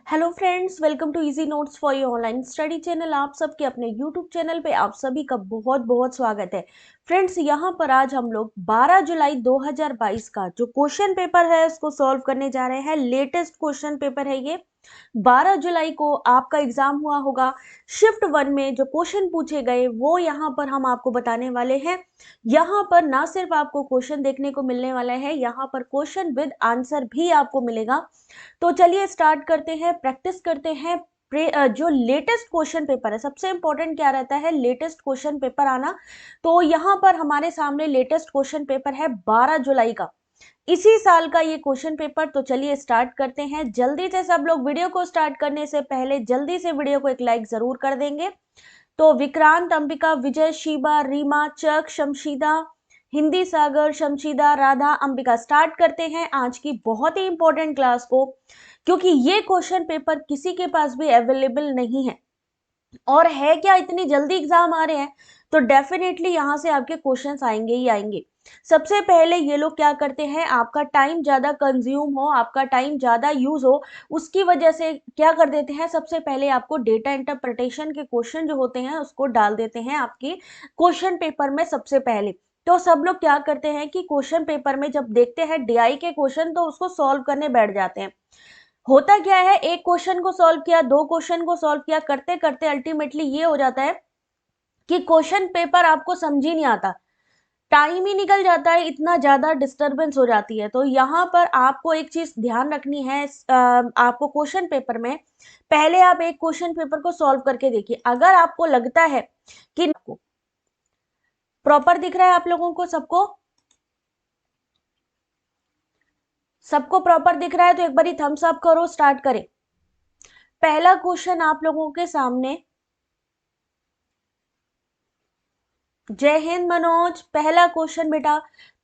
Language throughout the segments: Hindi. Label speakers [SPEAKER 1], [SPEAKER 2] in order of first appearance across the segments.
[SPEAKER 1] Hello friends, welcome to easy notes for your online study channel. आप सबके अपने यूट्यूब चैनल पे आप सभी का बहुत बहुत स्वागत है। फ्रेंड्स, यहाँ पर आज हम लोग 12 जुलाई 2022 का जो क्वेश्चन पेपर है उसको सॉल्व करने जा रहे हैं। लेटेस्ट क्वेश्चन पेपर है ये। 12 जुलाई को आपका एग्जाम हुआ होगा। शिफ्ट 1 में जो क्वेश्चन पूछे गए वो यहाँ पर हम आपको बताने वाले हैं। यहाँ पर ना सिर्फ आपको क्वेश्चन देखने को मिलने वाला है, यहाँ पर क्वेश्चन विद आंसर भी आपको मिलेगा। तो चलिए स्टार्ट करते हैं, प्रैक्टिस करते हैं। जो लेटेस्ट क्वेश्चन पेपर है, सबसे इंपॉर्टेंट क्या रहता है, लेटेस्ट क्वेश्चन पेपर आना। तो यहाँ पर हमारे सामने लेटेस्ट क्वेश्चन पेपर है 12 जुलाई का, इसी साल का ये क्वेश्चन पेपर। तो चलिए स्टार्ट करते हैं जल्दी से। सब लोग वीडियो को स्टार्ट करने से पहले जल्दी से वीडियो को एक लाइक जरूर कर देंगे। तो विक्रांत, अंबिका, विजय, शीबा, रीमा, चक, शमशीदा, हिंदी सागर, शमशीदा, राधा, अंबिका, स्टार्ट करते हैं आज की बहुत ही इंपॉर्टेंट क्लास को, क्योंकि ये क्वेश्चन पेपर किसी के पास भी अवेलेबल नहीं है। और है क्या, इतनी जल्दी एग्जाम आ रहे हैं तो डेफिनेटली यहां से आपके क्वेश्चंस आएंगे ही आएंगे। सबसे पहले ये लोग क्या करते हैं, आपका टाइम ज्यादा कंज्यूम हो, आपका टाइम ज्यादा यूज हो, उसकी वजह से क्या कर देते हैं, सबसे पहले आपको डेटा इंटरप्रिटेशन के क्वेश्चन जो होते हैं उसको डाल देते हैं आपकी क्वेश्चन पेपर में सबसे पहले। तो सब लोग क्या करते हैं कि क्वेश्चन पेपर में जब देखते हैं डीआई के क्वेश्चन तो उसको सॉल्व करने बैठ जाते हैं। होता क्या है, एक क्वेश्चन को सॉल्व किया, दो क्वेश्चन को सॉल्व किया, करते करते अल्टीमेटली ये हो जाता है कि क्वेश्चन पेपर आपको समझ ही नहीं आता, टाइम ही निकल जाता है, इतना ज्यादा डिस्टरबेंस हो जाती है। तो यहाँ पर आपको एक चीज ध्यान रखनी है, आपको क्वेश्चन पेपर में पहले आप एक क्वेश्चन पेपर को सॉल्व करके देखिए। अगर आपको लगता है कि प्रॉपर दिख रहा है, आप लोगों को सबको सबको प्रॉपर दिख रहा है तो एक बार थम्स अप करो, स्टार्ट करें। पहला क्वेश्चन आप लोगों के सामने। जय हिंद मनोज, पहला क्वेश्चन बेटा,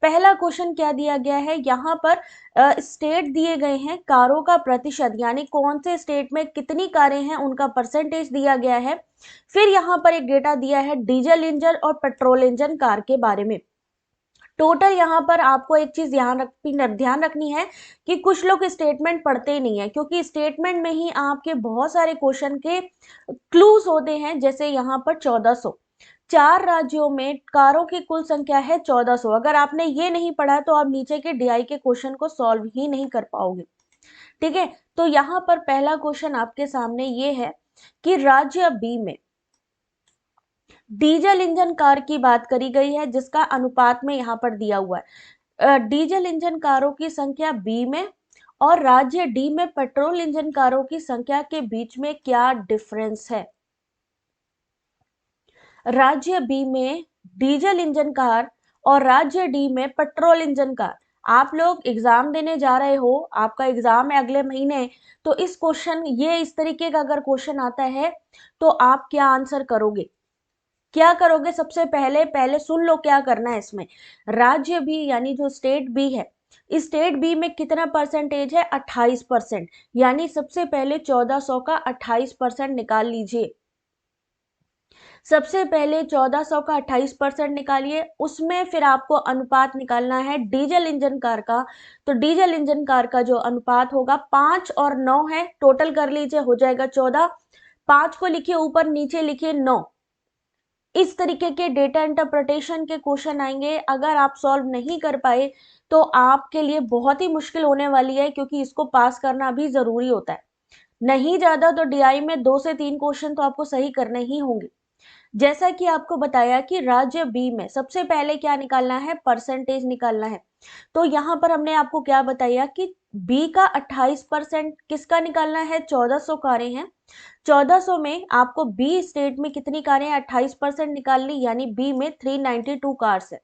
[SPEAKER 1] पहला क्वेश्चन क्या दिया गया है यहाँ पर, स्टेट दिए गए हैं, कारों का प्रतिशत, यानी कौन से स्टेट में कितनी कारें हैं उनका परसेंटेज दिया गया है। फिर यहाँ पर एक डेटा दिया है डीजल इंजन और पेट्रोल इंजन कार के बारे में। टोटल यहाँ पर आपको एक चीज ध्यान रखनी है कि कुछ लोग स्टेटमेंट पढ़ते ही नहीं है, क्योंकि स्टेटमेंट में ही आपके बहुत सारे क्वेश्चन के क्लूज होते हैं। जैसे यहाँ पर 1400, 4 राज्यों में कारों की कुल संख्या है 1400। अगर आपने ये नहीं पढ़ा तो आप नीचे के डीआई के क्वेश्चन को सॉल्व ही नहीं कर पाओगे। ठीक है, तो यहाँ पर पहला क्वेश्चन आपके सामने ये है कि राज्य बी में डीजल इंजन कार की बात करी गई है, जिसका अनुपात में यहाँ पर दिया हुआ है। डीजल इंजन कारों की संख्या बी में और राज्य डी में पेट्रोल इंजन कारों की संख्या के बीच में क्या डिफरेंस है। राज्य बी में डीजल इंजन कार और राज्य डी में पेट्रोल इंजन कार। आप लोग एग्जाम देने जा रहे हो, आपका एग्जाम है अगले महीने, तो इस क्वेश्चन, ये इस तरीके का अगर क्वेश्चन आता है तो आप क्या आंसर करोगे, क्या करोगे। सबसे पहले पहले सुन लो क्या करना है इसमें। राज्य बी यानी जो स्टेट बी है, इस स्टेट बी में कितना परसेंटेज है, 28%। यानी सबसे पहले 1400 का 28% निकाल लीजिए। सबसे पहले 1400 का 28% निकालिए, उसमें फिर आपको अनुपात निकालना है डीजल इंजन कार का। तो डीजल इंजन कार का जो अनुपात होगा 5 और 9 है, टोटल कर लीजिए, हो जाएगा 14। 5 को लिखिए ऊपर, नीचे लिखिए 9। इस तरीके के डेटा इंटरप्रिटेशन के क्वेश्चन आएंगे। अगर आप सॉल्व नहीं कर पाए तो आपके लिए बहुत ही मुश्किल होने वाली है, क्योंकि इसको पास करना भी जरूरी होता है। नहीं ज्यादा तो डीआई में 2 से 3 क्वेश्चन तो आपको सही करने ही होंगे। जैसा कि आपको बताया कि राज्य बी में सबसे पहले क्या निकालना है, परसेंटेज निकालना है। तो यहाँ पर हमने आपको क्या बताया कि बी का 28% किसका निकालना है, 1400 कारें हैं। 1400 में आपको बी स्टेट में कितनी कारें हैं, 28% निकालनी, यानी बी में 392 कार्स है।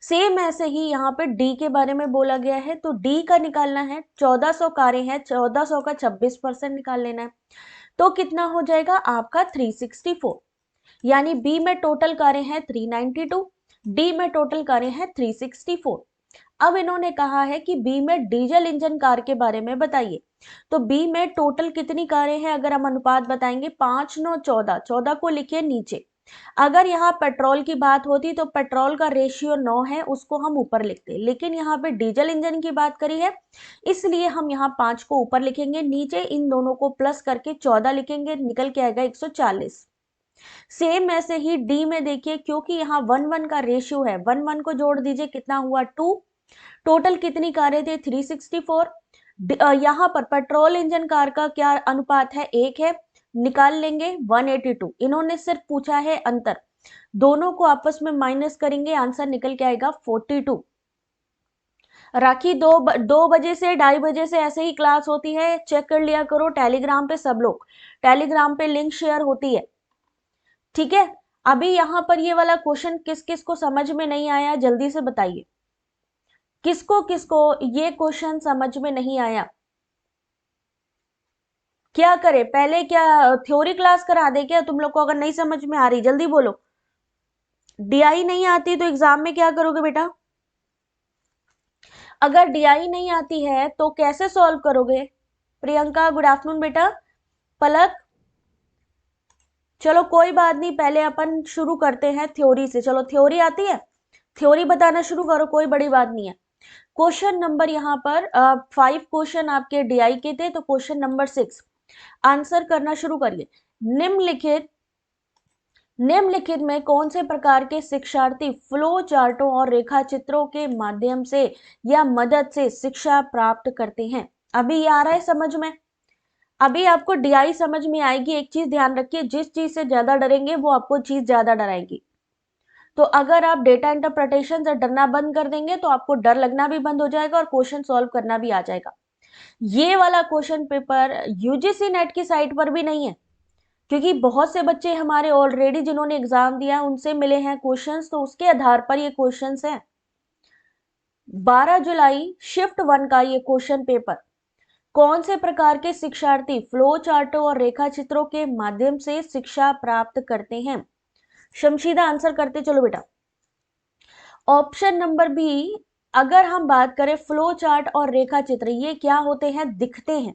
[SPEAKER 1] सेम ऐसे ही यहाँ पे डी के बारे में बोला गया है, तो डी का निकालना है, 1400 कारें हैं, 1400 का 26% निकाल लेना है। तो कितना हो जाएगा आपका 364। यानी बी में टोटल कारें हैं 392, डी में टोटल कारें हैं 364। अब इन्होंने कहा है कि बी में डीजल इंजन कार के बारे में बताइए। तो बी में टोटल कितनी कारें हैं, अगर हम अनुपात बताएंगे, 5 9 14, 14 को लिखिए नीचे, अगर यहाँ पेट्रोल की बात होती तो पेट्रोल का रेशियो 9 है, उसको हम ऊपर लिखते, लेकिन यहाँ पे डीजल इंजन की बात करी है, इसलिए हम यहाँ 5 को ऊपर लिखेंगे, नीचे इन दोनों को प्लस करके 14 लिखेंगे, निकल के आएगा 140। सेम ऐसे ही डी में देखिए, क्योंकि यहाँ 1:1 का रेशियो है, 1:1 को जोड़ दीजिए, कितना हुआ 2। टोटल कितनी कारें थे 364। यहाँ पर पेट्रोल इंजन कार का क्या अनुपात है, 1 है, निकाल लेंगे 182। इन्होंने सिर्फ पूछा है अंतर, दोनों को आपस में माइनस करेंगे, आंसर निकल के आएगा 42। राखी 2 बजे से 2:30 बजे से ऐसे ही क्लास होती है, चेक कर लिया करो टेलीग्राम पे, सब लोग टेलीग्राम पे लिंक शेयर होती है, ठीक है। अभी यहाँ पर ये वाला क्वेश्चन किस किस को समझ में नहीं आया, जल्दी से बताइए, किसको किसको ये क्वेश्चन समझ में नहीं आया। क्या करे, पहले क्या थ्योरी क्लास करा दे क्या तुम लोग को, अगर नहीं समझ में आ रही जल्दी बोलो। डीआई नहीं आती तो एग्जाम में क्या करोगे बेटा, अगर डीआई नहीं आती है तो कैसे सॉल्व करोगे। प्रियंका गुड आफ्टरनून बेटा। पलक, चलो कोई बात नहीं, पहले अपन शुरू करते हैं थ्योरी से। चलो थ्योरी आती है, थ्योरी बताना शुरू करो, कोई बड़ी बात नहीं है। क्वेश्चन नंबर यहाँ पर 5 क्वेश्चन आपके डीआई के थे, तो क्वेश्चन नंबर 6 आंसर करना शुरू करिए। निम्नलिखित में कौन से प्रकार के शिक्षार्थी फ्लो चार्टों और रेखा चित्रों के माध्यम से या मदद से शिक्षा प्राप्त करते हैं। अभी ये आ रहा है समझ में, अभी आपको डीआई समझ में आएगी। एक चीज ध्यान रखिए, जिस चीज से ज्यादा डरेंगे वो आपको चीज ज्यादा डराएगी। तो अगर आप डेटा इंटरप्रिटेशन से डरना बंद कर देंगे तो आपको डर लगना भी बंद हो जाएगा और क्वेश्चन सॉल्व करना भी आ जाएगा। ये वाला क्वेश्चन पेपर यूजीसी नेट की साइट पर भी नहीं है, क्योंकि बहुत से बच्चे हमारे ऑलरेडी जिन्होंने एग्जाम दिया उनसे मिले हैं क्वेश्चंस, तो उसके आधार पर ये क्वेश्चंस हैं। 12 जुलाई शिफ्ट 1 का ये क्वेश्चन पेपर, कौन से प्रकार के शिक्षार्थी फ्लो चार्टों और रेखा चित्रों के माध्यम से शिक्षा प्राप्त करते हैं। शमशीदा आंसर करते चलो बेटा। ऑप्शन नंबर बी, अगर हम बात करें फ्लो चार्ट और रेखा चित्र, ये क्या होते हैं, दिखते हैं,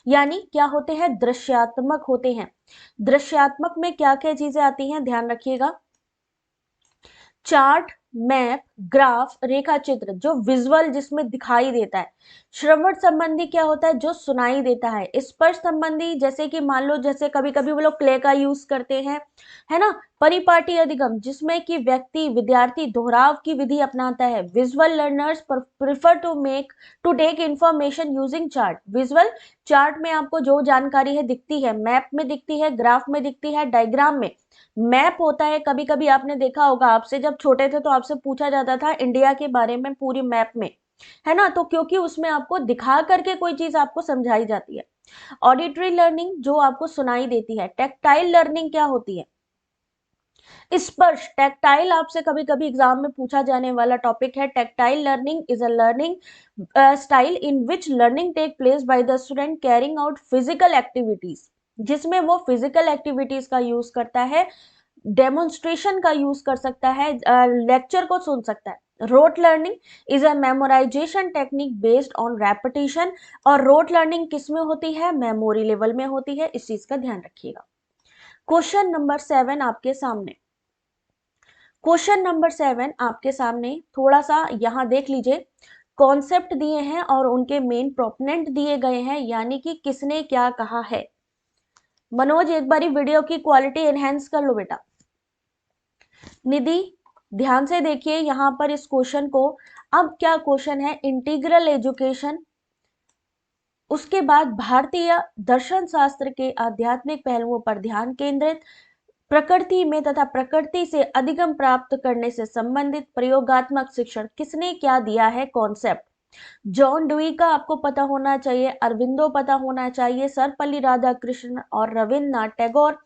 [SPEAKER 1] यानी क्या होते हैं, दृश्यात्मक होते हैं। दृश्यात्मक में क्या क्या चीजें आती हैं, ध्यान रखिएगा। चार्ट, मैप, ग्राफ, रेखा चित्र जो विजुअल जिसमें दिखाई देता है। श्रवण संबंधी क्या होता है, जो सुनाई देता है। स्पर्श संबंधी जैसे कि मान लो, जैसे कभी कभी वो लोग क्ले का यूज करते हैं, है ना। परिपाटी अधिगम जिसमें कि व्यक्ति विद्यार्थी दोहराव की विधि अपनाता है। Visual learners prefer to take information using chart. Visual chart में आपको जो जानकारी है दिखती है, मैप में दिखती है, ग्राफ में दिखती है, डायग्राम में। मैप होता है, कभी कभी आपने देखा होगा, आपसे जब छोटे थे तो आपसे पूछा जाता था इंडिया के बारे में पूरी मैप में, है ना, तो क्योंकि उसमें आपको दिखा करके कोई चीज आपको समझाई जाती है। ऑडिटरी लर्निंग जो आपको सुनाई देती है। टेक्टाइल लर्निंग क्या होती है, स्पर्श। टैक्टाइल आपसे कभी कभी एग्जाम में पूछा जाने वाला टॉपिक है। Tactile learning is a learning style in which learning take place by the student carrying out physical activities, जिसमें वो फिजिकल एक्टिविटीज का यूज करता है, डेमोन्स्ट्रेशन का यूज कर सकता है, लेक्चर को सुन सकता है। Rote learning is a memorisation technique based on repetition. और रोट लर्निंग किस में होती है, मेमोरी लेवल में होती है, इस चीज का ध्यान रखिएगा। क्वेश्चन नंबर 7 आपके सामने, क्वेश्चन नंबर 7 आपके सामने, थोड़ा सा यहां देख लीजिए। कॉन्सेप्ट दिए हैं और उनके मेन प्रोपोनेंट दिए गए हैं, यानी कि किसने क्या कहा है। मनोज एक बारी वीडियो की क्वालिटी एनहेंस कर लो बेटा। निधि ध्यान से देखिए यहां पर इस क्वेश्चन को। अब क्या क्वेश्चन है, इंटीग्रल एजुकेशन, उसके बाद भारतीय दर्शन शास्त्र के आध्यात्मिक पहलुओं पर ध्यान केंद्रित, प्रकृति में तथा प्रकृति से अधिगम प्राप्त करने से संबंधित प्रयोगात्मक शिक्षण, किसने क्या दिया है कॉन्सेप्ट। जॉन डुई का आपको पता होना चाहिए, अरविंदो पता होना चाहिए, सर्वपल्ली राधाकृष्णन और रविन्द्रनाथ टैगोर।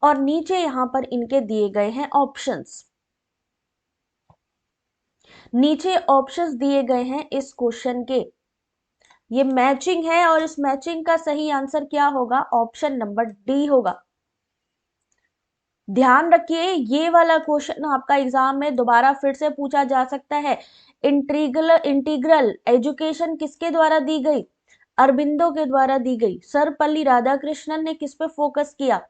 [SPEAKER 1] और नीचे यहां पर इनके दिए गए हैं ऑप्शंस, नीचे ऑप्शंस दिए गए हैं इस क्वेश्चन के। ये मैचिंग है और इस मैचिंग का सही आंसर क्या होगा, ऑप्शन नंबर डी होगा। ध्यान रखिए ये वाला क्वेश्चन आपका एग्जाम में दोबारा फिर से पूछा जा सकता है। इंटीग्रल एजुकेशन किसके द्वारा दी गई, अरबिंदो के द्वारा दी गई। सर्वपल्ली राधाकृष्णन ने किस पे फोकस किया,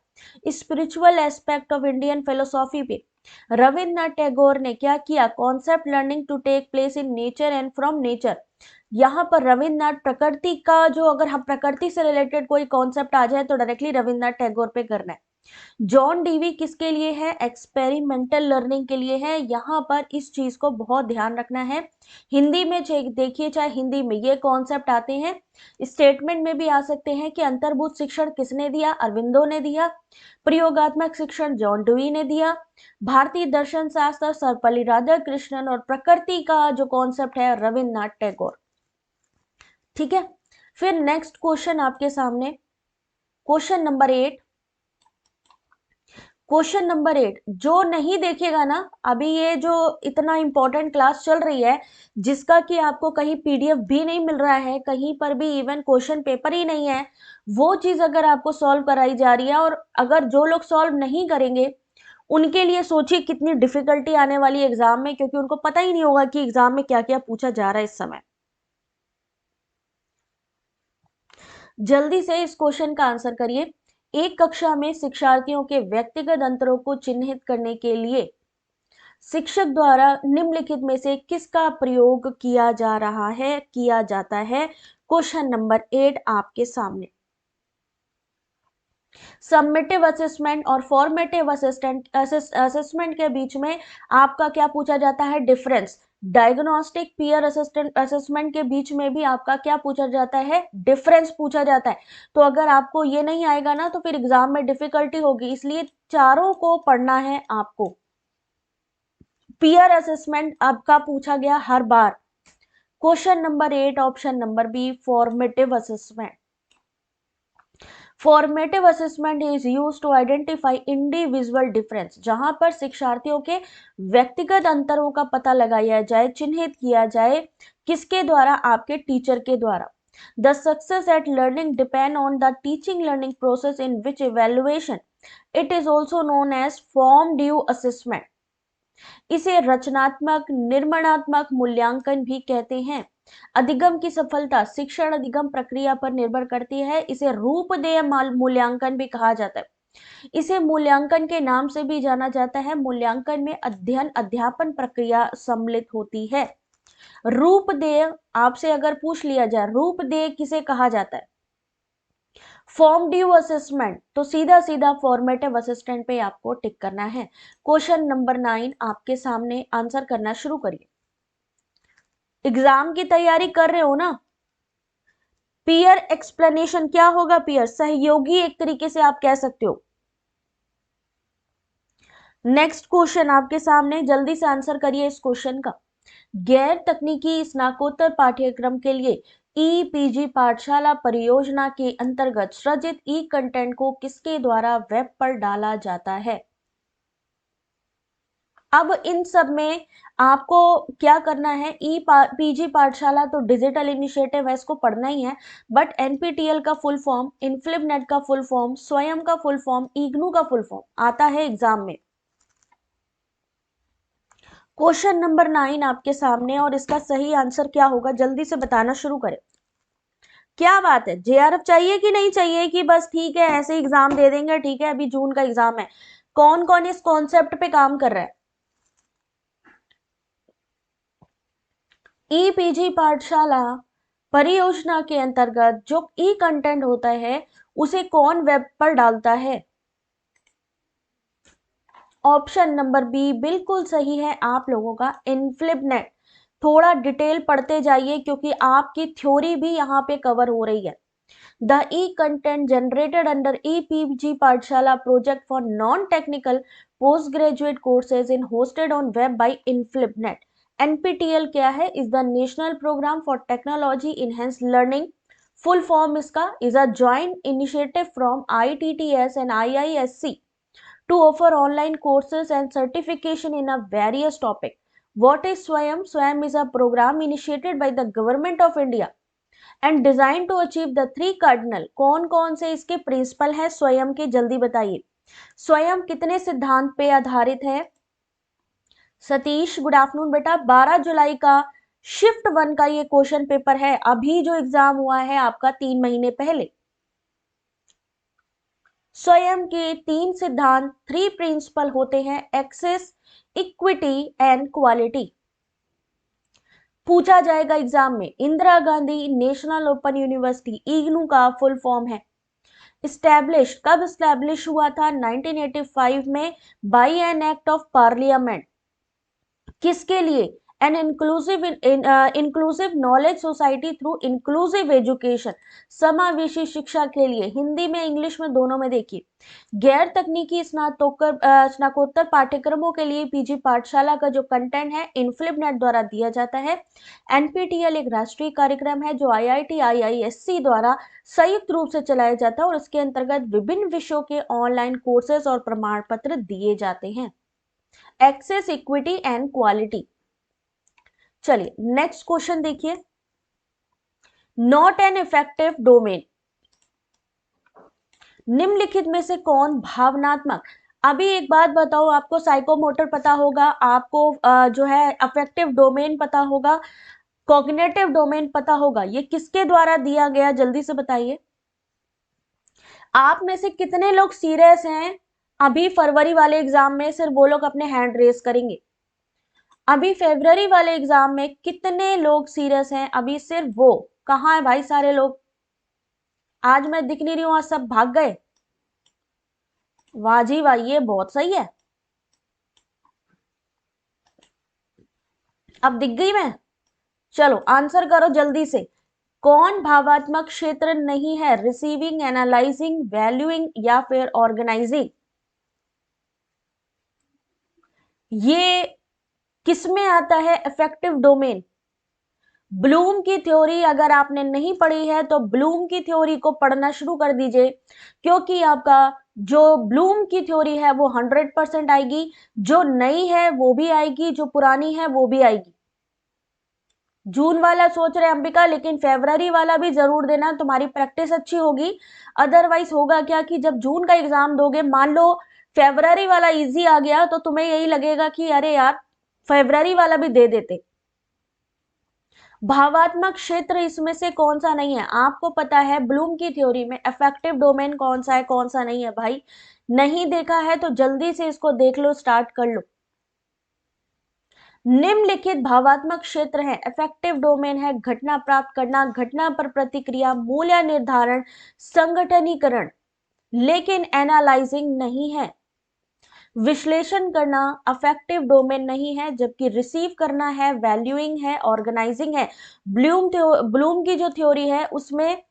[SPEAKER 1] spiritual aspect of Indian philosophy पे रविन्द्रनाथ टैगोर ने क्या किया, concept learning to take place in nature and from nature. यहाँ पर रविन्द्रनाथ प्रकृति का जो, अगर हम प्रकृति से रिलेटेड कोई कॉन्सेप्ट आ जाए तो डायरेक्टली रविन्द्रनाथ टैगोर पे करना है। जॉन डीवी किसके लिए है, एक्सपेरिमेंटल लर्निंग के लिए है। यहाँ पर इस चीज को बहुत ध्यान रखना है। हिंदी में देखिए, चाहे हिंदी में ये कॉन्सेप्ट आते हैं, स्टेटमेंट में भी आ सकते हैं कि अंतर्भूत शिक्षण किसने दिया, अरविंदो ने दिया। प्रयोगात्मक शिक्षण जॉन डीवी ने दिया। भारतीय दर्शन शास्त्र सर्वपल्ली राधाकृष्णन। और प्रकृति का जो कॉन्सेप्ट है रविन्द्रनाथ टैगोर। ठीक है, फिर नेक्स्ट क्वेश्चन आपके सामने, क्वेश्चन नंबर 8। क्वेश्चन नंबर 8 जो नहीं देखेगा ना, अभी ये जो इतना इंपॉर्टेंट क्लास चल रही है, जिसका कि आपको कहीं पीडीएफ भी नहीं मिल रहा है, कहीं पर भी इवन क्वेश्चन पेपर ही नहीं है, वो चीज अगर आपको सॉल्व कराई जा रही है, और अगर जो लोग सॉल्व नहीं करेंगे उनके लिए सोचिए कितनी डिफिकल्टी आने वाली है एग्जाम में, क्योंकि उनको पता ही नहीं होगा कि एग्जाम में क्या क्या पूछा जा रहा है इस समय। जल्दी से इस क्वेश्चन का आंसर करिए। एक कक्षा में शिक्षार्थियों के व्यक्तिगत अंतरों को चिन्हित करने के लिए शिक्षक द्वारा निम्नलिखित में से किसका प्रयोग किया जा रहा है, किया जाता है। क्वेश्चन नंबर 8 आपके सामने। सबमिटिव असेसमेंट और फॉर्मेटिव असेसमेंट के बीच में आपका क्या पूछा जाता है, difference. Diagnostic peer assistant assessment के बीच में भी आपका क्या पूछा जाता है, डिफरेंस पूछा जाता है। तो अगर आपको ये नहीं आएगा ना तो फिर एग्जाम में डिफिकल्टी होगी, इसलिए चारों को पढ़ना है आपको। पीयर असेसमेंट आपका पूछा गया हर बार। Question number 8 option number B, formative assessment. Formative assessment is used to identify individual difference, जहां पर शिक्षार्थियों के व्यक्तिगत अंतरों का पता लगाया जाए, चिन्हित किया जाए, किसके द्वारा, आपके टीचर के द्वारा। The success at learning depend on the teaching learning process in which evaluation it is also known as formative assessment. इसे रचनात्मक निर्माणात्मक मूल्यांकन भी कहते हैं। अधिगम की सफलता शिक्षण अधिगम प्रक्रिया पर निर्भर करती है। इसे रूपदेय मूल्यांकन भी कहा जाता है। इसे मूल्यांकन के नाम से भी जाना जाता है। मूल्यांकन में अध्ययन अध्यापन प्रक्रिया सम्मिलित होती है। रूपदेय आपसे अगर पूछ लिया जाए, रूपदेय किसे कहा जाता है, फॉर्म ड्यू असेसमेंट, तो सीधा सीधा फॉर्मेटिव असिस्टेंट पे आपको टिक करना है। क्वेश्चन नंबर 9 आपके सामने, आंसर करना शुरू करिए। एग्जाम की तैयारी कर रहे हो ना, पीयर एक्सप्लेनेशन क्या होगा, पीयर सहयोगी एक तरीके से आप कह सकते हो। नेक्स्ट क्वेश्चन आपके सामने, जल्दी से आंसर करिए इस क्वेश्चन का। गैर तकनीकी स्नातकोत्तर पाठ्यक्रम के लिए ई पीजी पाठशाला परियोजना के अंतर्गत सृजित ई कंटेंट को किसके द्वारा वेब पर डाला जाता है। अब इन सब में आपको क्या करना है, पीजी पाठशाला तो डिजिटल इनिशिएटिव है, इसको पढ़ना ही है, बट एनपीटीएल का फुल फॉर्म, इनफ्लिबनेट का फुल फॉर्म, स्वयं का फुल फॉर्म, इग्नू का फुल फॉर्म आता है एग्जाम में। क्वेश्चन नंबर 9 आपके सामने, और इसका सही आंसर क्या होगा जल्दी से बताना शुरू करें। क्या बात है, जेआरएफ चाहिए कि नहीं चाहिए, कि बस ठीक है ऐसे एग्जाम दे देंगे, ठीक है अभी जून का एग्जाम है। कौन कौन इस कॉन्सेप्ट पे काम कर रहा है। ई पीजी पाठशाला परियोजना के अंतर्गत जो ई कंटेंट होता है उसे कौन वेब पर डालता है। ऑप्शन नंबर बी बिल्कुल सही है आप लोगों का, इनफ्लिबनेट। थोड़ा डिटेल पढ़ते जाइए क्योंकि आपकी थ्योरी भी यहाँ पे कवर हो रही है। The e content generated under e PG Pathshala project for non technical post graduate courses in hosted on web by INFLIBNET. NPTL क्या है, is the national programme for technology enhance learning. Full form इसका is a joint initiative from ITTS and IISc to offer online courses and certification in a various topic. What is Swayam? Swayam is a program initiated by the government of India and designed to achieve the three cardinal. कौन कौन से इसके प्रिंसिपल है स्वयं के, जल्दी बताइए। स्वयं कितने सिद्धांत पे आधारित है। सतीश गुड आफ्टरनून बेटा, 12 जुलाई का शिफ्ट 1 का ये क्वेश्चन पेपर है, अभी जो एग्जाम हुआ है आपका 3 महीने पहले। स्वयं के 3 सिद्धांत, 3 प्रिंसिपल होते हैं, एक्सेस, इक्विटी एंड क्वालिटी। पूछा जाएगा एग्जाम में। Indira Gandhi national open university, IGNOU का फुल फॉर्म है। स्टैब्लिश, कब स्टैब्लिश हुआ था? 1985 में by an act of parliament. किसके लिए? An inclusive knowledge society through inclusive education, समावेशी शिक्षा के लिए। हिंदी में, इंग्लिश में, दोनों में देखिए। गैर तकनीकी स्नातकोत्तर पाठ्यक्रमों के लिए पीजी पाठशाला का जो कंटेंट है इनफ्लिप नेट द्वारा दिया जाता है। एनपीटीएल एक राष्ट्रीय कार्यक्रम है जो आईआईटी आईआईएससी द्वारा संयुक्त रूप से चलाया जाता है और इसके अंतर्गत विभिन्न विषयों के ऑनलाइन कोर्सेज और प्रमाण पत्र दिए जाते हैं। Access, equity and quality. चलिए नेक्स्ट क्वेश्चन देखिए। नॉट एन इफेक्टिव डोमेन, निम्नलिखित में से कौन भावनात्मक। अभी एक बात बताओ, आपको साइकोमोटर पता होगा, आपको जो है अफेक्टिव डोमेन पता होगा, कॉग्निटिव डोमेन पता होगा, ये किसके द्वारा दिया गया? जल्दी से बताइए। आप में से कितने लोग सीरियस हैं? अभी फरवरी वाले एग्जाम में सिर्फ वो लोग अपने हैंड रेस करेंगे। अभी फरवरी वाले एग्जाम में कितने लोग सीरियस हैं? अभी सिर्फ वो। कहाँ है भाई सारे लोग? आज मैं दिख नहीं रही हूं, आज सब भाग गए। वाह जी वाह, ये बहुत सही है। अब दिख गई मैं? चलो आंसर करो जल्दी से। कौन भावात्मक क्षेत्र नहीं है? रिसीविंग, एनालाइजिंग, वैल्यूइंग या फिर ऑर्गेनाइजिंग। ये किसमें आता है? Affective domain. ब्लूम की थ्योरी अगर आपने नहीं पढ़ी है तो ब्लूम की थ्योरी को पढ़ना शुरू कर दीजिए, क्योंकि आपका जो ब्लूम की थ्योरी है वो 100% आएगी, जो नई है वो भी आएगी, जो पुरानी है वो भी आएगी। जून वाला सोच रहे अंबिका, लेकिन फरवरी वाला भी जरूर देना, तुम्हारी प्रैक्टिस अच्छी होगी। अदरवाइज होगा क्या कि जब जून का एग्जाम दोगे, मान लो फरवरी वाला इजी आ गया तो तुम्हें यही लगेगा कि अरे यार फरवरी वाला भी दे देते। भावात्मक क्षेत्र इसमें से कौन सा नहीं है? आपको पता है ब्लूम की थ्योरी में इफेक्टिव डोमेन कौन सा है, कौन सा नहीं है? भाई नहीं देखा है तो जल्दी से इसको देख लो, स्टार्ट कर लो। निम्नलिखित भावात्मक क्षेत्र है, इफेक्टिव डोमेन है घटना प्राप्त करना, घटना पर प्रतिक्रिया, मूल्य निर्धारण, संगठनीकरण, लेकिन एनालाइजिंग नहीं है। विश्लेषण करना अफेक्टिव डोमेन नहीं है, जबकि रिसीव करना है, वैल्यूइंग है, ऑर्गेनाइजिंग है। ब्लूम की जो थ्योरी है उसमें,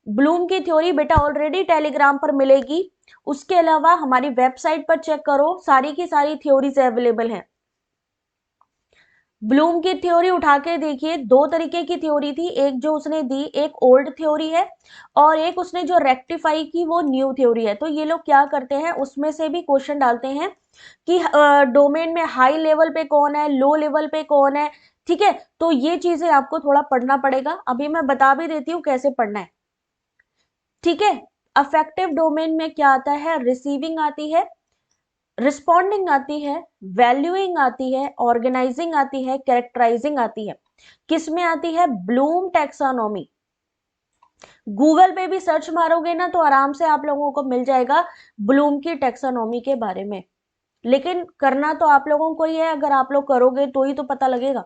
[SPEAKER 1] ब्लूम की थ्योरी बेटा ऑलरेडी टेलीग्राम पर मिलेगी, उसके अलावा हमारी वेबसाइट पर चेक करो, सारी की सारी थ्योरीज अवेलेबल हैं। ब्लूम की थ्योरी उठा के देखिए, दो तरीके की थ्योरी थी, एक जो उसने दी एक ओल्ड थ्योरी है और एक उसने जो रेक्टिफाई की वो न्यू थ्योरी है। तो ये लोग क्या करते हैं, उसमें से भी क्वेश्चन डालते हैं कि डोमेन में हाई लेवल पे कौन है, लो लेवल पे कौन है। ठीक है, तो ये चीजें आपको थोड़ा पढ़ना पड़ेगा, अभी मैं बता भी देती हूँ कैसे पढ़ना है। ठीक है, अफेक्टिव डोमेन में क्या आता है? रिसीविंग आती है, रिस्पॉन्डिंग आती है, वैल्यूइंग आती है, ऑर्गेनाइजिंग आती है, कैरेक्टराइजिंग आती है। किसमें आती है? Bloom taxonomy. गूगल पे भी सर्च मारोगे ना तो आराम से आप लोगों को मिल जाएगा ब्लूम की टैक्सोनॉमी के बारे में, लेकिन करना तो आप लोगों को ही है, अगर आप लोग करोगे तो ही तो पता लगेगा,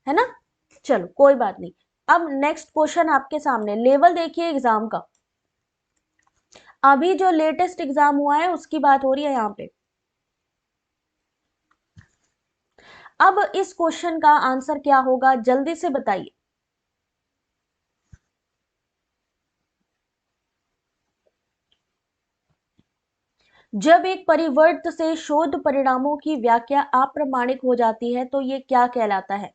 [SPEAKER 1] है ना। चलो कोई बात नहीं। अब नेक्स्ट क्वेश्चन आपके सामने, लेवल देखिए एग्जाम का। अभी जो लेटेस्ट एग्जाम हुआ है उसकी बात हो रही है यहाँ पे। अब इस क्वेश्चन का आंसर क्या होगा, जल्दी से बताइए। जब एक परिवर्त से शोध परिणामों की व्याख्या अप्रामाणिक हो जाती है तो ये क्या कहलाता है?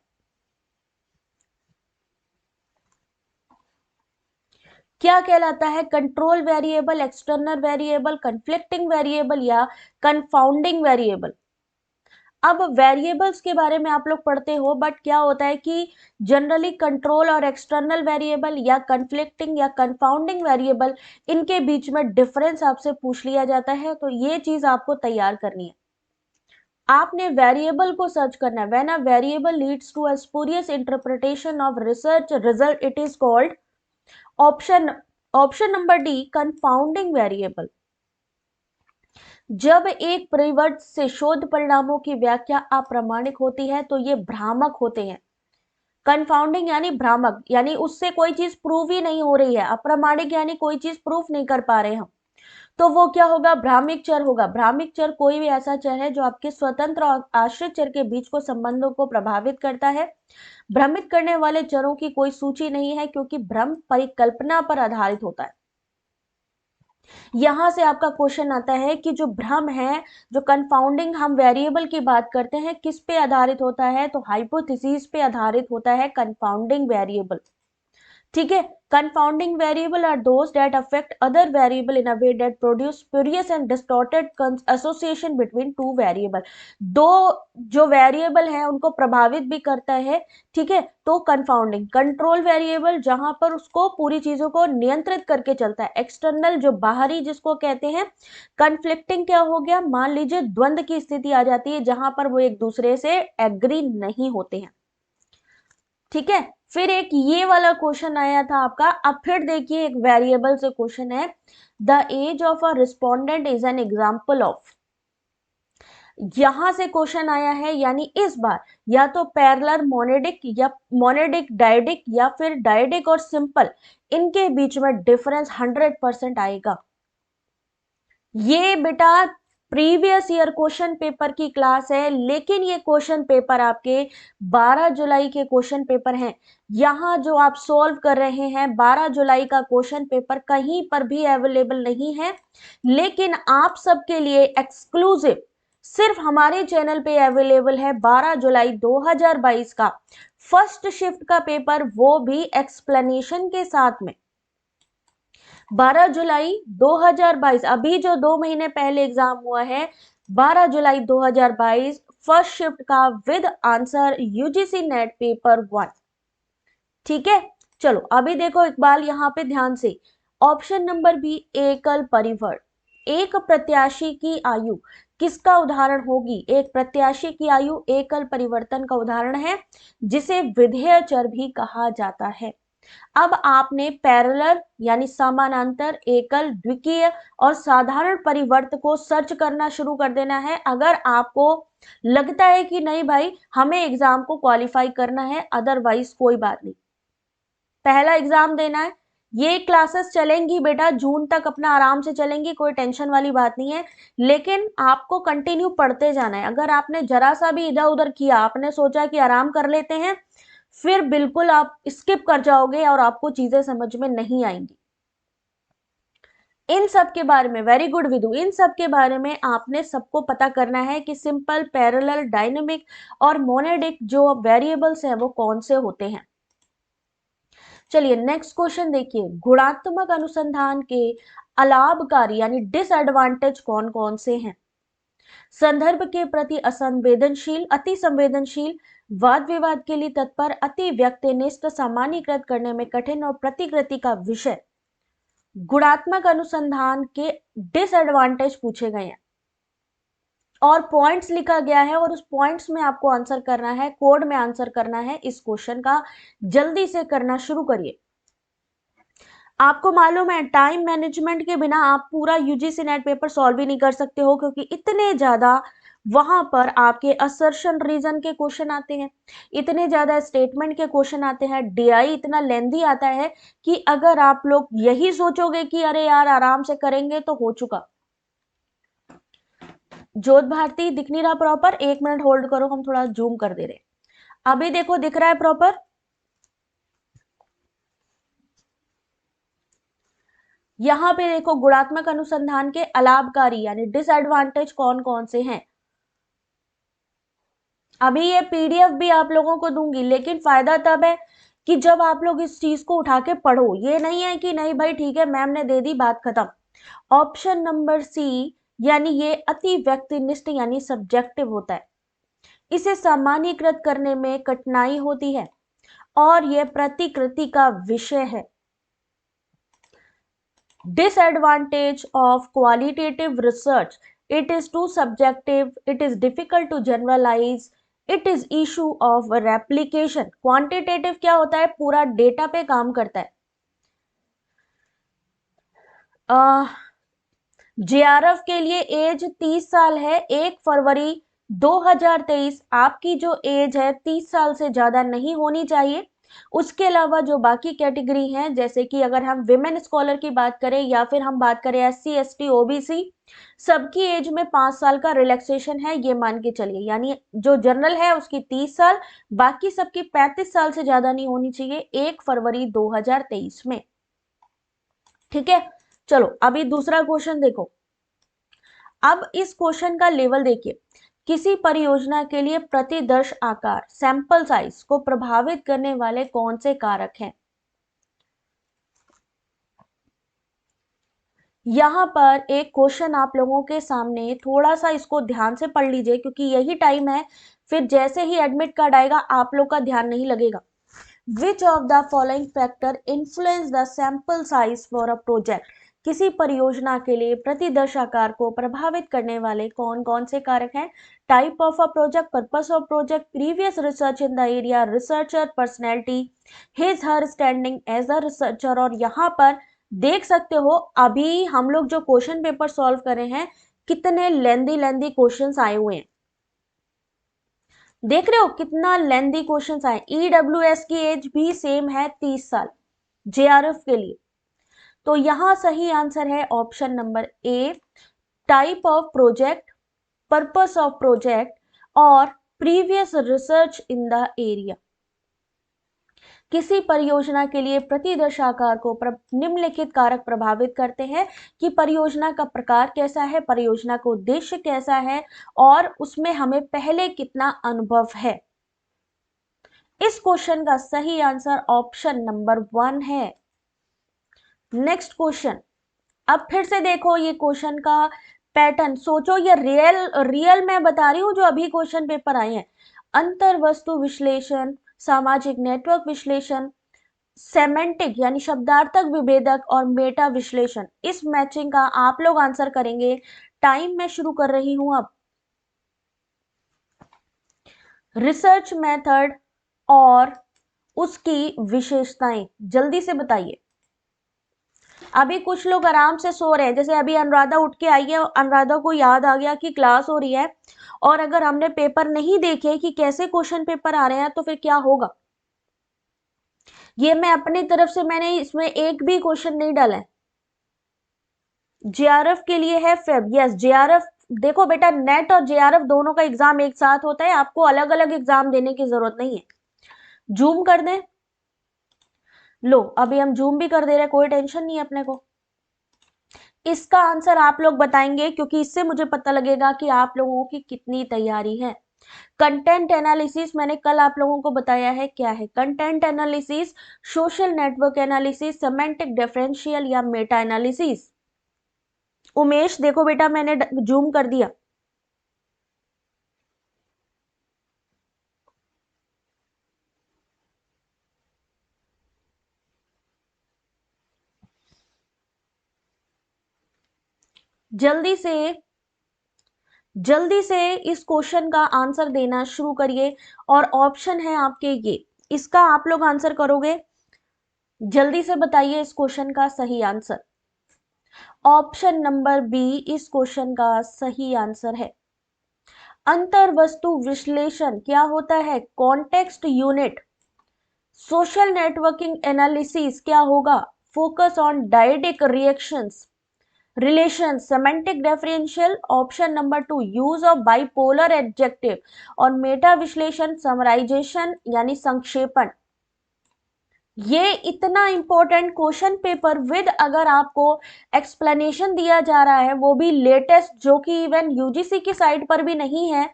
[SPEAKER 1] क्या कहलाता है? Control variable, external variable, conflicting variable या कंफाउंडिंग वेरिएबल। अब वेरिएबल्स के बारे में आप लोग पढ़ते हो, बट क्या होता है कि जनरली कंट्रोल और एक्सटर्नल वेरिएबल या कन्फ्लिक्टिंग या कंफाउंडिंग वेरिएबल, इनके बीच में डिफरेंस आपसे पूछ लिया जाता है, तो ये चीज आपको तैयार करनी है। आपने वेरिएबल को सर्च करना है। When a variable leads to a spurious interpretation of research result, it is called option option number D confounding variable. जब एक परिवर्त से शोध परिणामों की व्याख्या अप्रामाणिक होती है तो ये भ्रामक होते हैं। कंफाउंडिंग यानी भ्रामक, यानी उससे कोई चीज प्रूव ही नहीं हो रही है। अप्रामाणिक यानी कोई चीज प्रूफ नहीं कर पा रहे हम, तो वो क्या होगा, भ्रामिक चर होगा। भ्रामिक चर कोई भी ऐसा चर है जो आपके स्वतंत्र और आश्रित चर के बीच को संबंधों को प्रभावित करता है। भ्रमित करने वाले चरों की कोई सूची नहीं है क्योंकि भ्रम परिकल्पना पर आधारित होता है। यहां से आपका क्वेश्चन आता है कि जो भ्रम है, जो कंफाउंडिंग हम वेरिएबल की बात करते हैं, किस पे आधारित होता है, तो हाइपोथेसिस पे आधारित होता है कंफाउंडिंग वेरिएबल। ठीक है, confounding variable are those that affect other variable in a way that produce spurious and distorted association between two variable. दो जो वेरिएबल है उनको प्रभावित भी करता है। ठीक है, तो कंफाउंडिंग कंट्रोल वेरिएबल जहां पर उसको पूरी चीजों को नियंत्रित करके चलता है। एक्सटर्नल जो बाहरी जिसको कहते हैं। कन्फ्लिक्टिंग क्या हो गया, मान लीजिए द्वंद की स्थिति आ जाती है जहां पर वो एक दूसरे से एग्री नहीं होते हैं। ठीक है, फिर एक ये वाला क्वेश्चन आया था आपका। अब फिर देखिए एक वेरिएबल से क्वेश्चन है, the age of a respondent is an example of. यहां से क्वेश्चन आया है, यानी इस बार या तो पैरेलल मोनेडिक या मोनेडिक डायडिक या फिर डायडिक और सिंपल, इनके बीच में डिफरेंस 100% आएगा। ये बेटा प्रीवियस ईयर क्वेश्चन पेपर की क्लास है, लेकिन ये क्वेश्चन पेपर आपके 12 जुलाई के क्वेश्चन पेपर हैं। यहां जो आप सॉल्व कर रहे हैं 12 जुलाई का क्वेश्चन पेपर कहीं पर भी अवेलेबल नहीं है, लेकिन आप सबके लिए एक्सक्लूसिव सिर्फ हमारे चैनल पे अवेलेबल है 12 जुलाई 2022 का फर्स्ट शिफ्ट का पेपर, वो भी एक्सप्लेनेशन के साथ में। 12 जुलाई 2022, अभी जो 2 महीने पहले एग्जाम हुआ है, 12 जुलाई 2022 फर्स्ट शिफ्ट का with answer UGC net paper 1। ठीक है, चलो अभी देखो इकबाल यहां पे ध्यान से। ऑप्शन नंबर बी एकल परिवर्त। एक प्रत्याशी की आयु किसका उदाहरण होगी, एक प्रत्याशी की आयु एकल परिवर्तन का उदाहरण है, जिसे विधेय चर भी कहा जाता है। अब आपने पैरेलल यानी समानांतर, एकल, द्विकीय और साधारण परिवर्त को सर्च करना शुरू कर देना है। अगर आपको लगता है कि नहीं भाई हमें एग्जाम को क्वालिफाई करना है, अदरवाइज कोई बात नहीं, पहला एग्जाम देना है। ये क्लासेस चलेंगी बेटा जून तक, अपना आराम से चलेंगी, कोई टेंशन वाली बात नहीं है, लेकिन आपको कंटिन्यू पढ़ते जाना है। अगर आपने जरा सा भी इधर उधर किया, आपने सोचा कि आराम कर लेते हैं, फिर बिल्कुल आप स्किप कर जाओगे और आपको चीजें समझ में नहीं आएंगी। इन सब के बारे में, वेरी गुड विदु, इन सब के बारे में आपने सबको पता करना है कि सिंपल, पैरेलल, डायनेमिक और मोनेडिक जो वेरिएबल्स हैं वो कौन से होते हैं। चलिए नेक्स्ट क्वेश्चन देखिए, गुणात्मक अनुसंधान के अलाभकारी यानी डिसएडवांटेज कौन कौन से हैं। संदर्भ के प्रति असंवेदनशील, अति संवेदनशील, वाद विवाद के लिए तत्पर, अति व्यक्तिनिष्ठ, सामान्यीकृत करने में कठिन और प्रतिकृति का विषय। गुणात्मक अनुसंधान के डिसएडवांटेज पूछे गए हैं और पॉइंट्स लिखा गया है, और उस पॉइंट्स में आपको आंसर करना है, कोड में आंसर करना है इस क्वेश्चन का। जल्दी से करना शुरू करिए। आपको मालूम है टाइम मैनेजमेंट के बिना आप पूरा यूजीसी नेट पेपर सॉल्व ही नहीं कर सकते हो, क्योंकि इतने ज्यादा वहां पर आपके असर्शन रीजन के क्वेश्चन आते हैं, इतने ज्यादा स्टेटमेंट के क्वेश्चन आते हैं, डीआई इतना लेंदी आता है कि अगर आप लोग यही सोचोगे कि अरे यार आराम से करेंगे तो हो चुका। जोत भारती दिख नहीं रहा प्रॉपर, 1 मिनट होल्ड करो, हम थोड़ा जूम कर दे रहे। अभी देखो दिख रहा है प्रॉपर। यहां पे देखो गुणात्मक अनुसंधान के अलाभकारी यानी डिसएडवांटेज कौन कौन से हैं। अभी ये पीडीएफ भी आप लोगों को दूंगी, लेकिन फायदा तब है कि जब आप लोग इस चीज को उठा के पढ़ो। ये नहीं है कि नहीं भाई ठीक है मैम ने दे दी बात खत्म। ऑप्शन नंबर सी यानी ये अति व्यक्तिनिष्ठ यानी सब्जेक्टिव होता है, इसे सामान्यीकृत करने में कठिनाई होती है और यह प्रतिकृति का विषय है। Disadvantage of qualitative research: it is too subjective, it is difficult to generalize, it is issue of replication। quantitative क्या होता है, पूरा डेटा पे काम करता है। जेआरएफ के लिए एज 30 साल है। 1 फरवरी 2023 आपकी जो एज है 30 साल से ज्यादा नहीं होनी चाहिए। उसके अलावा जो बाकी कैटेगरी हैं, जैसे कि अगर हम विमेन स्कॉलर की बात करें या फिर हम बात करें एससी एसटी ओबीसी, सबकी एज में 5 साल का रिलैक्सेशन है, ये मान के चलिए। यानी जो जनरल है उसकी 30 साल, बाकी सबकी 35 साल से ज्यादा नहीं होनी चाहिए 1 फरवरी 2023 में। ठीक है, चलो अभी दूसरा क्वेश्चन देखो। अब इस क्वेश्चन का लेवल देखिए। किसी परियोजना के लिए प्रतिदर्श आकार सैंपल साइज को प्रभावित करने वाले कौन से कारक हैं? यहां पर एक क्वेश्चन आप लोगों के सामने, थोड़ा सा इसको ध्यान से पढ़ लीजिए क्योंकि यही टाइम है, फिर जैसे ही एडमिट कार्ड आएगा आप लोग का ध्यान नहीं लगेगा। Which of the following factor influence the sample size for a project? किसी परियोजना के लिए प्रतिदर्श आकार को प्रभावित करने वाले कौन कौन से कारक हैं? Type of a project, purpose of project, previous research in the area, researcher personality, his her standing as a researcher. और यहाँ पर देख सकते हो अभी हम लोग जो क्वेश्चन पेपर सॉल्व कर रहे हैं, कितने लेंदी क्वेश्चंस आए हुए हैं। देख रहे हो कितना लेंदी क्वेश्चंस आए। ईडब्ल्यूएस की एज भी सेम है 30 साल जेआरएफ के लिए। तो यहां सही आंसर है option number A, type of project, purpose of project और previous research in the area. किसी परियोजना के लिए प्रतिदर्श आकार को निम्नलिखित कारक प्रभावित करते हैं कि परियोजना का प्रकार कैसा है, परियोजना का उद्देश्य कैसा है और उसमें हमें पहले कितना अनुभव है। इस क्वेश्चन का सही आंसर ऑप्शन नंबर 1 है। नेक्स्ट क्वेश्चन, अब फिर से देखो ये क्वेश्चन का पैटर्न, सोचो ये रियल मैं बता रही हूं जो अभी क्वेश्चन पेपर आए हैं। अंतर वस्तु विश्लेषण, सामाजिक नेटवर्क विश्लेषण, सेमेंटिक यानी शब्दार्थक विभेदक और मेटा विश्लेषण। इस मैचिंग का आप लोग आंसर करेंगे। टाइम मैं शुरू कर रही हूं अब। रिसर्च मेथड और उसकी विशेषताएं जल्दी से बताइए। अभी कुछ लोग आराम से सो रहे हैं, जैसे अभी अनुराधा उठ के आई है, अनुराधा को याद आ गया कि क्लास हो रही है, और अगर हमने पेपर नहीं देखे कि कैसे क्वेश्चन पेपर आ रहे हैं तो फिर क्या होगा। ये मैं अपनी तरफ से, मैंने इसमें एक भी क्वेश्चन नहीं डाला है। जेआरएफ के लिए है फेब, यस जेआरएफ। देखो बेटा, नेट और जेआरएफ दोनों का एग्जाम एक साथ होता है, आपको अलग अलग एग्जाम देने की जरूरत नहीं है। जूम कर दें, लो अभी हम जूम भी कर दे रहे हैं, कोई टेंशन नहीं है अपने को। इसका आंसर आप लोग बताएंगे क्योंकि इससे मुझे पता लगेगा कि आप लोगों की कितनी तैयारी है। कंटेंट एनालिसिस मैंने कल आप लोगों को बताया है क्या है। Content analysis, social network analysis, semantic differential या मेटा एनालिसिस। उमेश देखो बेटा, मैंने जूम कर दिया। जल्दी से इस क्वेश्चन का आंसर देना शुरू करिए। और ऑप्शन है आपके ये, इसका आप लोग आंसर करोगे। जल्दी से बताइए इस क्वेश्चन का सही आंसर। ऑप्शन नंबर बी इस क्वेश्चन का सही आंसर है। अंतर वस्तु विश्लेषण क्या होता है? Context unit. Social networking analysis क्या होगा? Focus on dyadic reactions relation. Semantic differential, option number 2 use of bipolar adjective. और मेटा विश्लेषण समराइजेशन यानी संक्षेपण। ये इतना इंपॉर्टेंट क्वेश्चन पेपर विद अगर आपको एक्सप्लेनेशन दिया जा रहा है, वो भी लेटेस्ट, जो कि इवन यूजीसी की साइट पर भी नहीं है,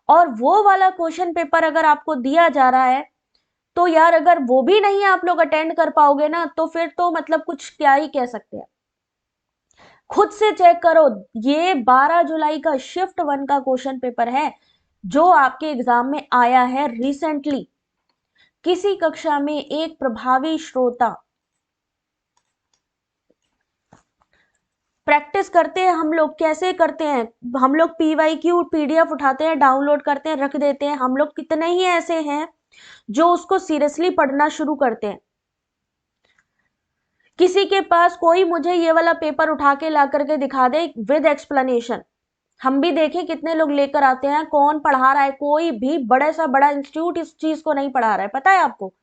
[SPEAKER 1] और वो वाला क्वेश्चन पेपर अगर आपको दिया जा रहा है, तो यार अगर वो भी नहीं आप लोग अटेंड कर पाओगे ना, तो फिर तो मतलब कुछ क्या ही कह सकते हैं। खुद से चेक करो, ये 12 जुलाई का शिफ्ट 1 का क्वेश्चन पेपर है जो आपके एग्जाम में आया है रिसेंटली। किसी कक्षा में एक प्रभावी श्रोता, प्रैक्टिस करते हैं हम लोग, कैसे करते हैं हम लोग? पीवाईक्यू पीडीएफ उठाते हैं, डाउनलोड करते हैं, रख देते हैं। हम लोग कितने ही ऐसे हैं जो उसको सीरियसली पढ़ना शुरू करते हैं। किसी के पास कोई मुझे ये वाला पेपर उठा के ला करके दिखा दे विद एक्सप्लेनेशन, हम भी देखें कितने लोग लेकर आते हैं, कौन पढ़ा रहा है। कोई भी बड़े से बड़ा इंस्टीट्यूट इस चीज को नहीं पढ़ा रहा है, पता है आपको।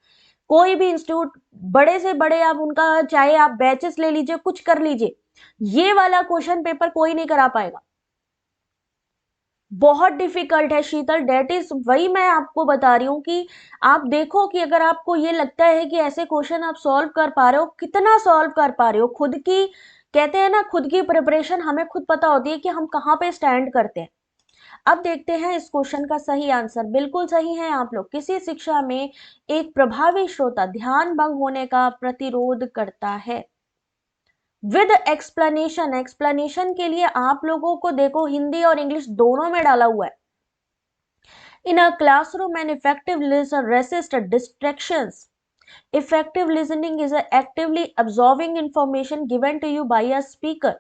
[SPEAKER 1] कोई भी इंस्टीट्यूट बड़े से बड़े आप उनका चाहे आप बैचेस ले लीजिए, कुछ कर लीजिए, ये वाला क्वेश्चन पेपर कोई नहीं करा पाएगा। बहुत डिफिकल्ट है शीतल, डेट इज, वही मैं आपको बता रही हूँ कि आप देखो कि अगर आपको ये लगता है कि ऐसे क्वेश्चन आप सॉल्व कर पा रहे हो, कितना सॉल्व कर पा रहे हो। खुद की, कहते हैं ना, खुद की प्रिपरेशन हमें खुद पता होती है कि हम कहाँ पे स्टैंड करते हैं। अब देखते हैं इस क्वेश्चन का सही आंसर। बिल्कुल सही है आप लोग। किसी शिक्षा में एक प्रभावी श्रोता ध्यान भंग होने का प्रतिरोध करता है। विद एक्सप्लेनेशन, एक्सप्लेनेशन के लिए आप लोगों को देखो हिंदी और इंग्लिश दोनों में डाला हुआ है। In a classroom an effective listener resist distractions. Effective listening is actively absorbing information given to you by a speaker,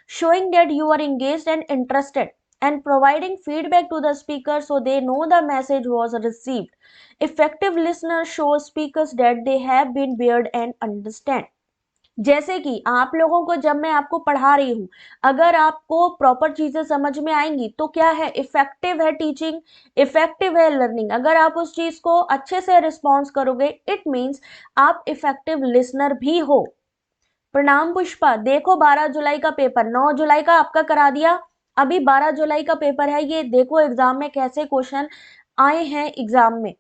[SPEAKER 1] showing that you are engaged and interested, and providing feedback to the speaker so they know the message was received. Effective listeners show speakers that they have been heard and understand. जैसे कि आप लोगों को जब मैं आपको पढ़ा रही हूं, अगर आपको प्रॉपर चीजें समझ में आएंगी तो क्या है, इफेक्टिव है टीचिंग, इफेक्टिव है लर्निंग। अगर आप उस चीज को अच्छे से रिस्पॉन्स करोगे, इट मीन्स आप इफेक्टिव लिसनर भी हो। प्रणाम पुष्पा, देखो 12 जुलाई का पेपर 9 जुलाई का आपका करा दिया, अभी 12 जुलाई का पेपर है, ये देखो एग्जाम में कैसे क्वेश्चन आए हैं एग्जाम में।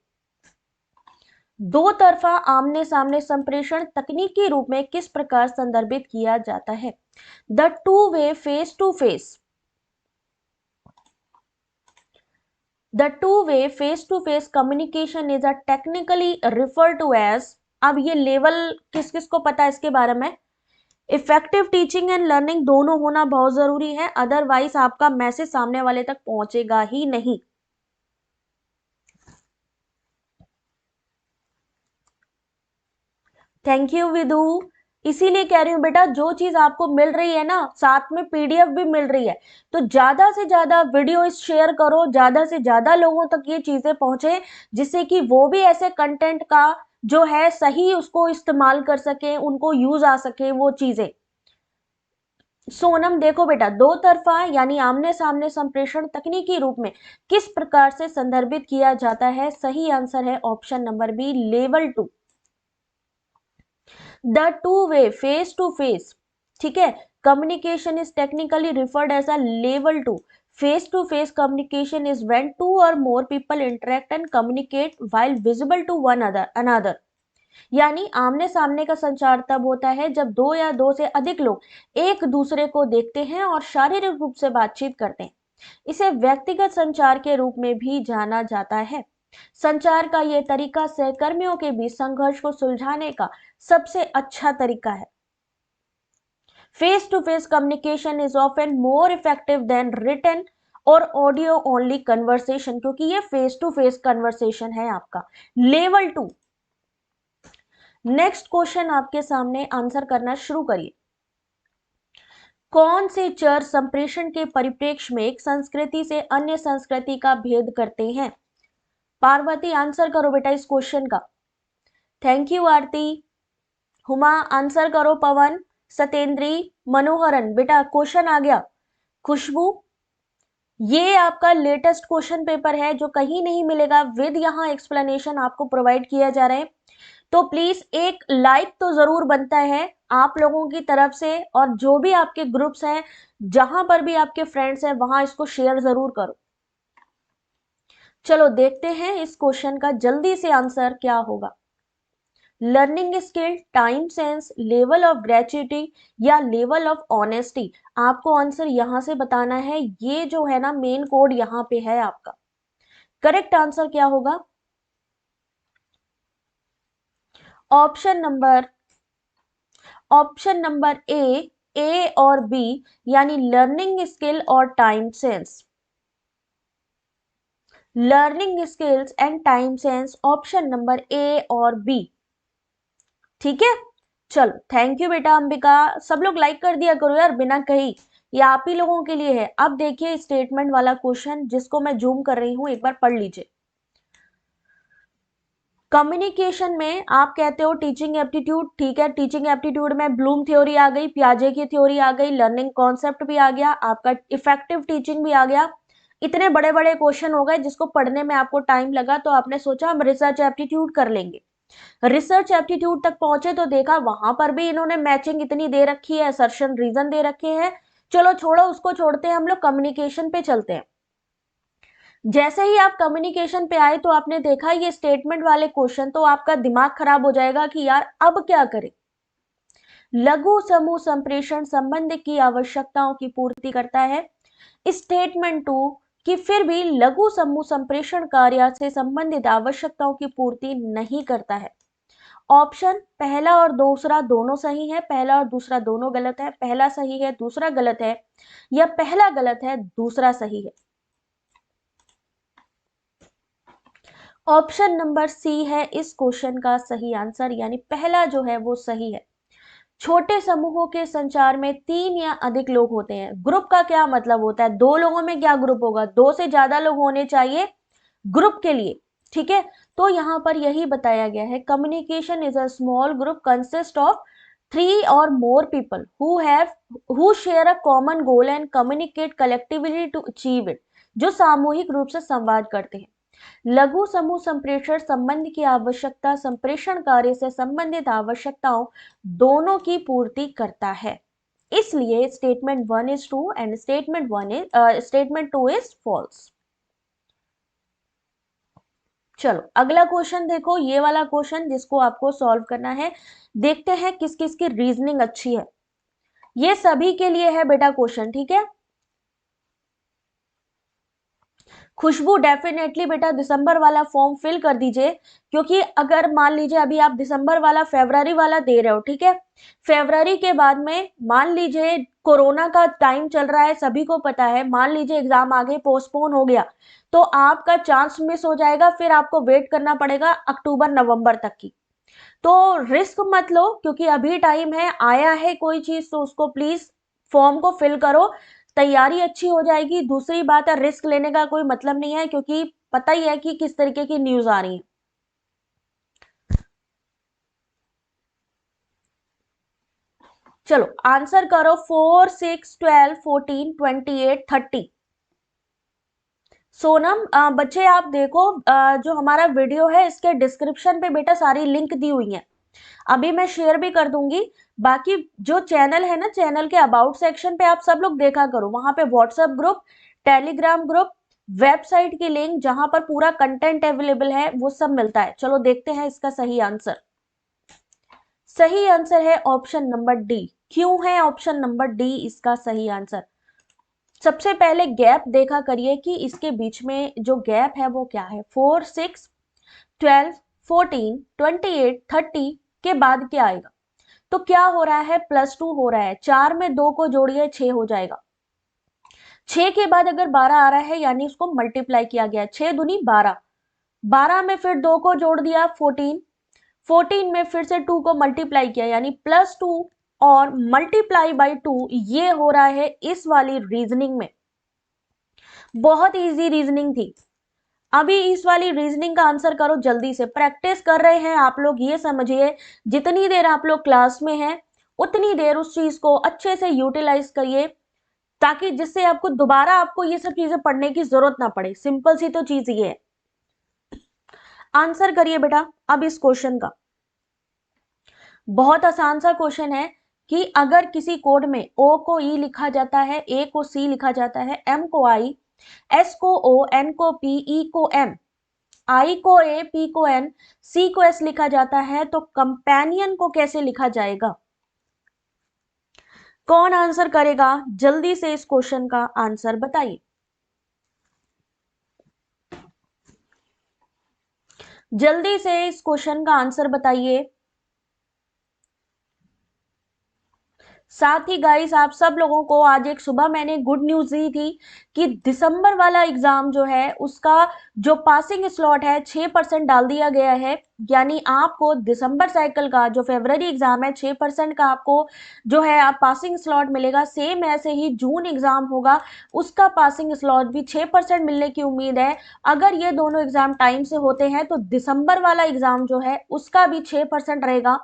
[SPEAKER 1] दो तरफा आमने सामने संप्रेषण तकनीकी रूप में किस प्रकार संदर्भित किया जाता है। The two way face to face, the two way face to face communication is a technically refer to as, अब ये लेवल किस किस को पता है इसके बारे में। इफेक्टिव टीचिंग एंड लर्निंग दोनों होना बहुत जरूरी है, अदरवाइज आपका मैसेज सामने वाले तक पहुंचेगा ही नहीं। Thank you Vidu. इसीलिए कह रही हूँ बेटा, जो चीज आपको मिल रही है ना, साथ में पीडीएफ भी मिल रही है, तो ज्यादा से ज्यादा वीडियो शेयर करो, ज्यादा से ज्यादा लोगों तक ये चीजें पहुंचे, जिससे कि वो भी ऐसे कंटेंट का जो है सही उसको इस्तेमाल कर सके, उनको यूज आ सके वो चीजें। सोनम देखो बेटा, दो तरफा यानी आमने सामने संप्रेषण तकनीकी रूप में किस प्रकार से संदर्भित किया जाता है। सही आंसर है option number B, level 2। The two way face to face, ठीक है, communication is technically referred as a level 2। Face to face communication is when two or more people interact and communicate while visible to one another. यानी आमने सामने का संचार तब होता है जब दो या दो से अधिक लोग एक दूसरे को देखते हैं और शारीरिक रूप से बातचीत करते हैं। इसे व्यक्तिगत संचार के रूप में भी जाना जाता है। संचार का यह तरीका सहकर्मियों के बीच संघर्ष को सुलझाने का सबसे अच्छा तरीका है। Face to face communication is often more effective than written और ऑडियो ओनली कन्वर्सेशन, क्योंकि ये फेस टू फेस कन्वर्सेशन है आपका, लेवल 2। नेक्स्ट क्वेश्चन आपके सामने, आंसर करना शुरू करिए। कौन से चर संप्रेषण के परिप्रेक्ष्य में एक संस्कृति से अन्य संस्कृति का भेद करते हैं। पार्वती आंसर करो बेटा इस क्वेश्चन का। Thank you Aarti. Huma answer करो। पवन, सतेंद्री, मनोहरन, बेटा क्वेश्चन आ गया। खुशबू, ये आपका लेटेस्ट क्वेश्चन पेपर है जो कहीं नहीं मिलेगा, विद यहाँ एक्सप्लेनेशन आपको प्रोवाइड किया जा रहा है। तो प्लीज एक लाइक तो जरूर बनता है आप लोगों की तरफ से, और जो भी आपके ग्रुप्स हैं, जहां पर भी आपके फ्रेंड्स हैं, वहां इसको शेयर जरूर करो। चलो देखते हैं इस क्वेश्चन का जल्दी से आंसर क्या होगा। Learning skill, time sense, level of gratuity या लेवल ऑफ ऑनेस्टी, आपको आंसर यहां से बताना है। ये जो है ना मेन कोड यहां पे है आपका। करेक्ट आंसर क्या होगा, ऑप्शन नंबर ए और बी, यानी लर्निंग स्किल और time sense. Learning skills and time sense, option number ए और बी। ठीक है, चलो थैंक यू बेटा अंबिका। सब लोग लाइक कर दिया करो यार बिना कहीं, ये आप ही लोगों के लिए है। अब देखिए स्टेटमेंट वाला क्वेश्चन जिसको मैं जूम कर रही हूं, एक बार पढ़ लीजिए। कम्युनिकेशन में आप कहते हो टीचिंग एप्टीट्यूड, ठीक है, टीचिंग एप्टीट्यूड में ब्लूम थ्योरी आ गई, पियाजे की थ्योरी आ गई, लर्निंग कॉन्सेप्ट भी आ गया, आपका इफेक्टिव टीचिंग भी आ गया। इतने बड़े बड़े क्वेश्चन हो गए जिसको पढ़ने में आपको टाइम लगा, तो आपने सोचा हम रिसर्च एप्टीट्यूड कर लेंगे। रिसर्च एप्टीट्यूड तक पहुंचे तो देखा वहां पर भी इन्होंने मैचिंग इतनी दे रखी है, असर्शन रीजन दे रखे हैं। चलो छोड़ो, उसको छोड़ते हैं, हम लोग कम्युनिकेशन पे चलते हैं। जैसे ही आप कम्युनिकेशन पे आए तो आपने देखा ये स्टेटमेंट वाले क्वेश्चन, तो आपका दिमाग खराब हो जाएगा कि यार अब क्या करें। लघु समूह संप्रेषण संबंध की आवश्यकताओं की पूर्ति करता है। स्टेटमेंट 2 कि फिर भी लघु समूह संप्रेषण कार्य से संबंधित आवश्यकताओं की पूर्ति नहीं करता है। ऑप्शन पहला और दूसरा दोनों सही है, पहला और दूसरा दोनों गलत है, पहला सही है दूसरा गलत है, या पहला गलत है दूसरा सही है। ऑप्शन नंबर सी है इस क्वेश्चन का सही आंसर, यानी पहला जो है वो सही है। छोटे समूहों के संचार में 3 या अधिक लोग होते हैं। ग्रुप का क्या मतलब होता है? 2 लोगों में क्या ग्रुप होगा? 2 से ज्यादा लोग होने चाहिए ग्रुप के लिए, ठीक है। तो यहाँ पर यही बताया गया है, communication is a small group consist of 3 और more people who share a common goal and communicate collectively to achieve it, जो सामूहिक रूप से संवाद करते हैं। लघु समूह संप्रेषण संबंध की आवश्यकता संप्रेषण कार्य से संबंधित आवश्यकताओं दोनों की पूर्ति करता है। इसलिए statement 1 is true and statement 2 is false. चलो अगला क्वेश्चन देखो, ये वाला क्वेश्चन जिसको आपको सॉल्व करना है। देखते हैं किस किस की रीजनिंग अच्छी है। ये सभी के लिए है बेटा क्वेश्चन, ठीक है। खुशबू डेफिनेटली बेटा दिसंबर वाला फॉर्म फिल कर दीजिए, क्योंकि अगर मान लीजिए अभी आप दिसंबर वाला फरवरी वाला दे रहे हो, ठीक है, फरवरी के बाद में मान लीजिए कोरोना का टाइम चल रहा है, सभी को पता है, मान लीजिए एग्जाम आगे पोस्टपोन हो गया तो आपका चांस मिस हो जाएगा, फिर आपको वेट करना पड़ेगा अक्टूबर नवंबर तक की। तो रिस्क मत लो, क्योंकि अभी टाइम है, आया है कोई चीज तो उसको प्लीज फॉर्म को फिल करो, तैयारी अच्छी हो जाएगी। दूसरी बात है, रिस्क लेने का कोई मतलब नहीं है, क्योंकि पता ही है कि किस तरीके की न्यूज आ रही है। चलो आंसर करो, 4, 6, 12, 14, 28, 30। सोनम बच्चे आप देखो, जो हमारा वीडियो है इसके डिस्क्रिप्शन पे बेटा सारी लिंक दी हुई है, अभी मैं शेयर भी कर दूंगी। बाकी जो चैनल है ना, चैनल के अबाउट सेक्शन पे आप सब लोग देखा करो, वहां पे WhatsApp group, Telegram group, website की लिंक जहां पर पूरा कंटेंट अवेलेबल है वो सब मिलता है। चलो देखते हैं इसका सही आंसर। सही आंसर है ऑप्शन नंबर डी। क्यों है ऑप्शन नंबर डी इसका सही आंसर? सबसे पहले गैप देखा करिए कि इसके बीच में जो गैप है वो क्या है। 4, 6, 12, 14, 28, 30 के बाद क्या आएगा? तो क्या हो रहा है, +2 हो रहा है, 4 में 2 को जोड़िए 6 हो जाएगा। 6 के बाद अगर 12 आ रहा है यानी उसको मल्टीप्लाई किया गया, 6 दूनी 12, 12 में फिर 2 को जोड़ दिया 14, 14 में फिर से 2 को मल्टीप्लाई किया यानी +2 और मल्टीप्लाई बाई 2, ये हो रहा है इस वाली रीजनिंग में। बहुत इजी रीजनिंग थी। अभी इस वाली रीजनिंग का आंसर करो, जल्दी से प्रैक्टिस कर रहे हैं आप लोग, ये समझिए जितनी देर आप लोग क्लास में हैं उतनी देर उस चीज को अच्छे से यूटिलाइज करिए, ताकि जिससे आपको दोबारा आपको ये सब चीजें पढ़ने की जरूरत ना पड़े। सिंपल सी तो चीज ये है। आंसर करिए बेटा अब इस क्वेश्चन का। बहुत आसान सा क्वेश्चन है कि अगर किसी कोड में ओ को ई लिखा जाता है, ए को सी लिखा जाता है, एम को आई, एस को ओ, एन को पी, ई को एम, आई को ए, पी को एन, सी को एस लिखा जाता है, तो कंपेनियन को कैसे लिखा जाएगा? कौन आंसर करेगा? जल्दी से इस क्वेश्चन का आंसर बताइए। जल्दी से इस क्वेश्चन का आंसर बताइए। साथ ही गाइस आप सब लोगों को आज एक सुबह मैंने गुड न्यूज दी थी कि दिसंबर वाला एग्जाम जो है उसका जो पासिंग स्लॉट है 6% डाल दिया गया है, यानी आपको दिसंबर साइकिल का जो फरवरी एग्जाम है 6% का आपको जो है आप पासिंग स्लॉट मिलेगा। सेम ऐसे ही जून एग्जाम होगा, उसका पासिंग स्लॉट भी 6% मिलने की उम्मीद है। अगर ये दोनों एग्जाम टाइम से होते हैं तो दिसंबर वाला एग्जाम जो है उसका भी 6% रहेगा।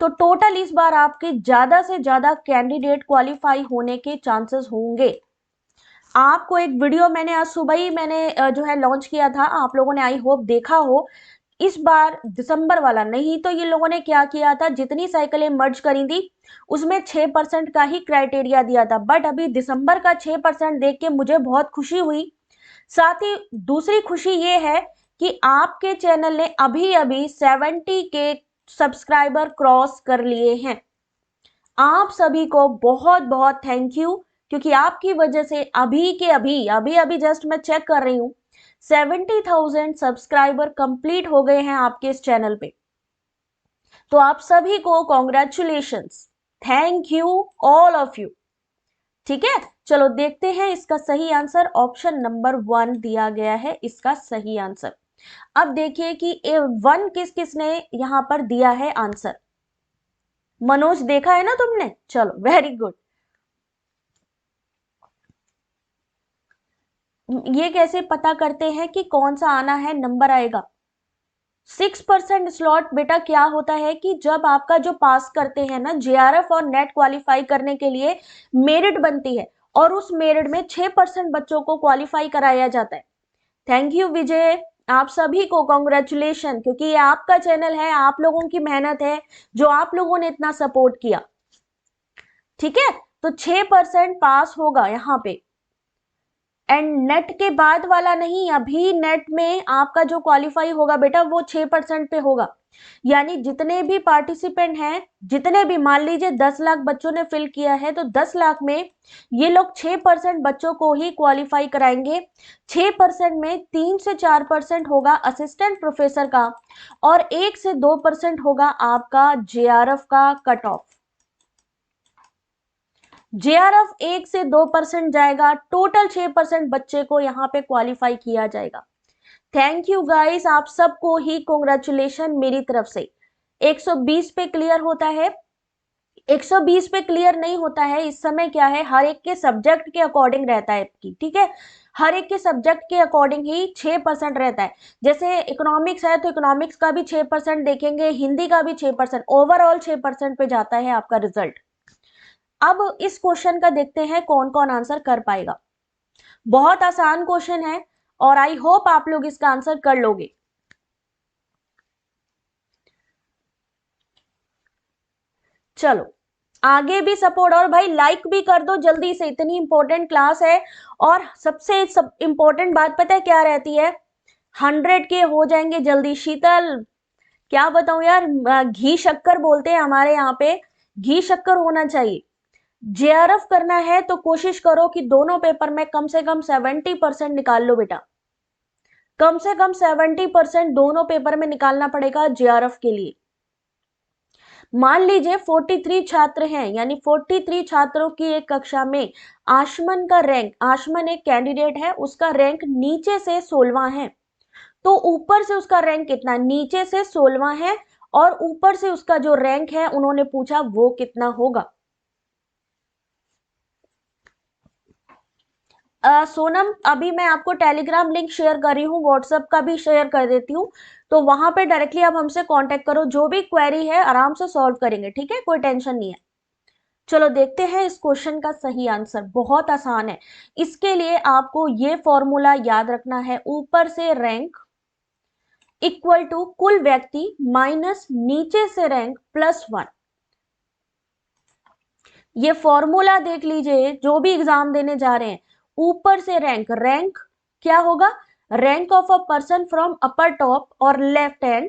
[SPEAKER 1] तो टोटल इस बार आपके ज्यादा से ज्यादा कैंडिडेट क्वालिफाई होने के चांसेस होंगे। आपको एक वीडियो मैंने आज सुबह ही जो है लॉन्च किया था, आप लोगों ने आई होप देखा हो। इस बार दिसंबर वाला नहीं तो ये लोगों ने क्या किया था, जितनी साइकिलें मर्ज करी थी उसमें 6% का ही क्राइटेरिया दिया था, बट अभी दिसंबर का 6% देख के मुझे बहुत खुशी हुई। साथ ही दूसरी खुशी ये है कि आपके चैनल ने अभी अभी 70 के सब्सक्राइबर क्रॉस कर लिए हैं। आप सभी को बहुत बहुत थैंक यू, क्योंकि आपकी वजह से अभी के अभी अभी अभी जस्ट मैं चेक कर रही हूं 70,000 सब्सक्राइबर कंप्लीट हो गए हैं आपके इस चैनल पे। तो आप सभी को congratulations, thank you all of you. ठीक है, चलो देखते हैं इसका सही आंसर। ऑप्शन नंबर 1 दिया गया है इसका सही आंसर। अब देखिए कि 1 किस किसने यहां पर दिया है आंसर। मनोज देखा है ना तुमने, चलो वेरी गुड। ये कैसे पता करते हैं कि कौन सा आना है, नंबर आएगा। 6% स्लॉट बेटा क्या होता है कि जब आपका जो पास करते हैं ना जेआरएफ और नेट क्वालिफाई करने के लिए मेरिट बनती है, और उस मेरिट में 6% बच्चों को क्वालिफाई कराया जाता है। थैंक यू विजय, आप सभी को कॉन्ग्रेचुलेशन, क्योंकि ये आपका चैनल है, आप लोगों की मेहनत है जो आप लोगों ने इतना सपोर्ट किया। ठीक है, तो 6% पास होगा यहाँ पे। एंड नेट के बाद वाला नहीं, अभी नेट में आपका जो क्वालिफाई होगा बेटा वो 6% पे होगा। यानी जितने भी पार्टिसिपेंट हैं, जितने भी मान लीजिए 10 लाख बच्चों ने फिल किया है, तो 10 लाख में ये लोग 6% बच्चों को ही क्वालिफाई कराएंगे। 6% में 3 से 4% होगा असिस्टेंट प्रोफेसर का, और 1 से 2% होगा आपका जेआरएफ का कट ऑफ। जेआरएफ 1 से 2% जाएगा, टोटल 6% बच्चे को यहाँ पे क्वालिफाई किया जाएगा। थैंक यू गाइस, आप सबको ही कॉन्ग्रेचुलेशन मेरी तरफ से। 120 पे क्लियर होता है, 120 पे क्लियर नहीं होता है। इस समय क्या है, हर एक के सब्जेक्ट के अकॉर्डिंग रहता है आपकी, ठीक है, हर एक के सब्जेक्ट के अकॉर्डिंग ही 6% रहता है। जैसे इकोनॉमिक्स है तो इकोनॉमिक्स का भी 6% देखेंगे, हिंदी का भी 6%, ओवरऑल 6% पे जाता है आपका रिजल्ट। अब इस क्वेश्चन का देखते हैं कौन कौन आंसर कर पाएगा। बहुत आसान क्वेश्चन है और आई होप आप लोग इसका आंसर कर लोगे। चलो आगे भी सपोर्ट, और भाई लाइक भी कर दो जल्दी से, इतनी इंपॉर्टेंट क्लास है। और सबसे सब इंपॉर्टेंट बात पता है क्या रहती है, 100 के हो जाएंगे जल्दी। शीतल क्या बताऊं यार, घी शक्कर बोलते हैं हमारे यहाँ पे, घी शक्कर होना चाहिए। जेआरएफ करना है तो कोशिश करो कि दोनों पेपर में कम से कम 70% निकाल लो बेटा, कम से कम 70% दोनों पेपर में निकालना पड़ेगा जेआरएफ के लिए। मान लीजिए 43 छात्र हैं, यानी 43 छात्रों की एक कक्षा में आशमन का रैंक, आशमन एक कैंडिडेट है, उसका रैंक नीचे से 16वां है, तो ऊपर से उसका रैंक कितना, नीचे से 16वां है, और ऊपर से उसका जो रैंक है उन्होंने पूछा वो कितना होगा। सोनम अभी मैं आपको टेलीग्राम लिंक शेयर कर रही हूँ, व्हाट्सएप का भी शेयर कर देती हूँ, तो वहां पे डायरेक्टली आप हमसे कांटेक्ट करो, जो भी क्वेरी है आराम से सॉल्व करेंगे, ठीक है, कोई टेंशन नहीं है। चलो देखते हैं इस क्वेश्चन का सही आंसर, बहुत आसान है। इसके लिए आपको ये फॉर्मूला याद रखना है, ऊपर से रैंक इक्वल टू कुल व्यक्ति माइनस नीचे से रैंक प्लस 1। ये फॉर्मूला देख लीजिए, जो भी एग्जाम देने जा रहे हैं, ऊपर से रैंक, रैंक क्या होगा, rank of a person from upper top or left hand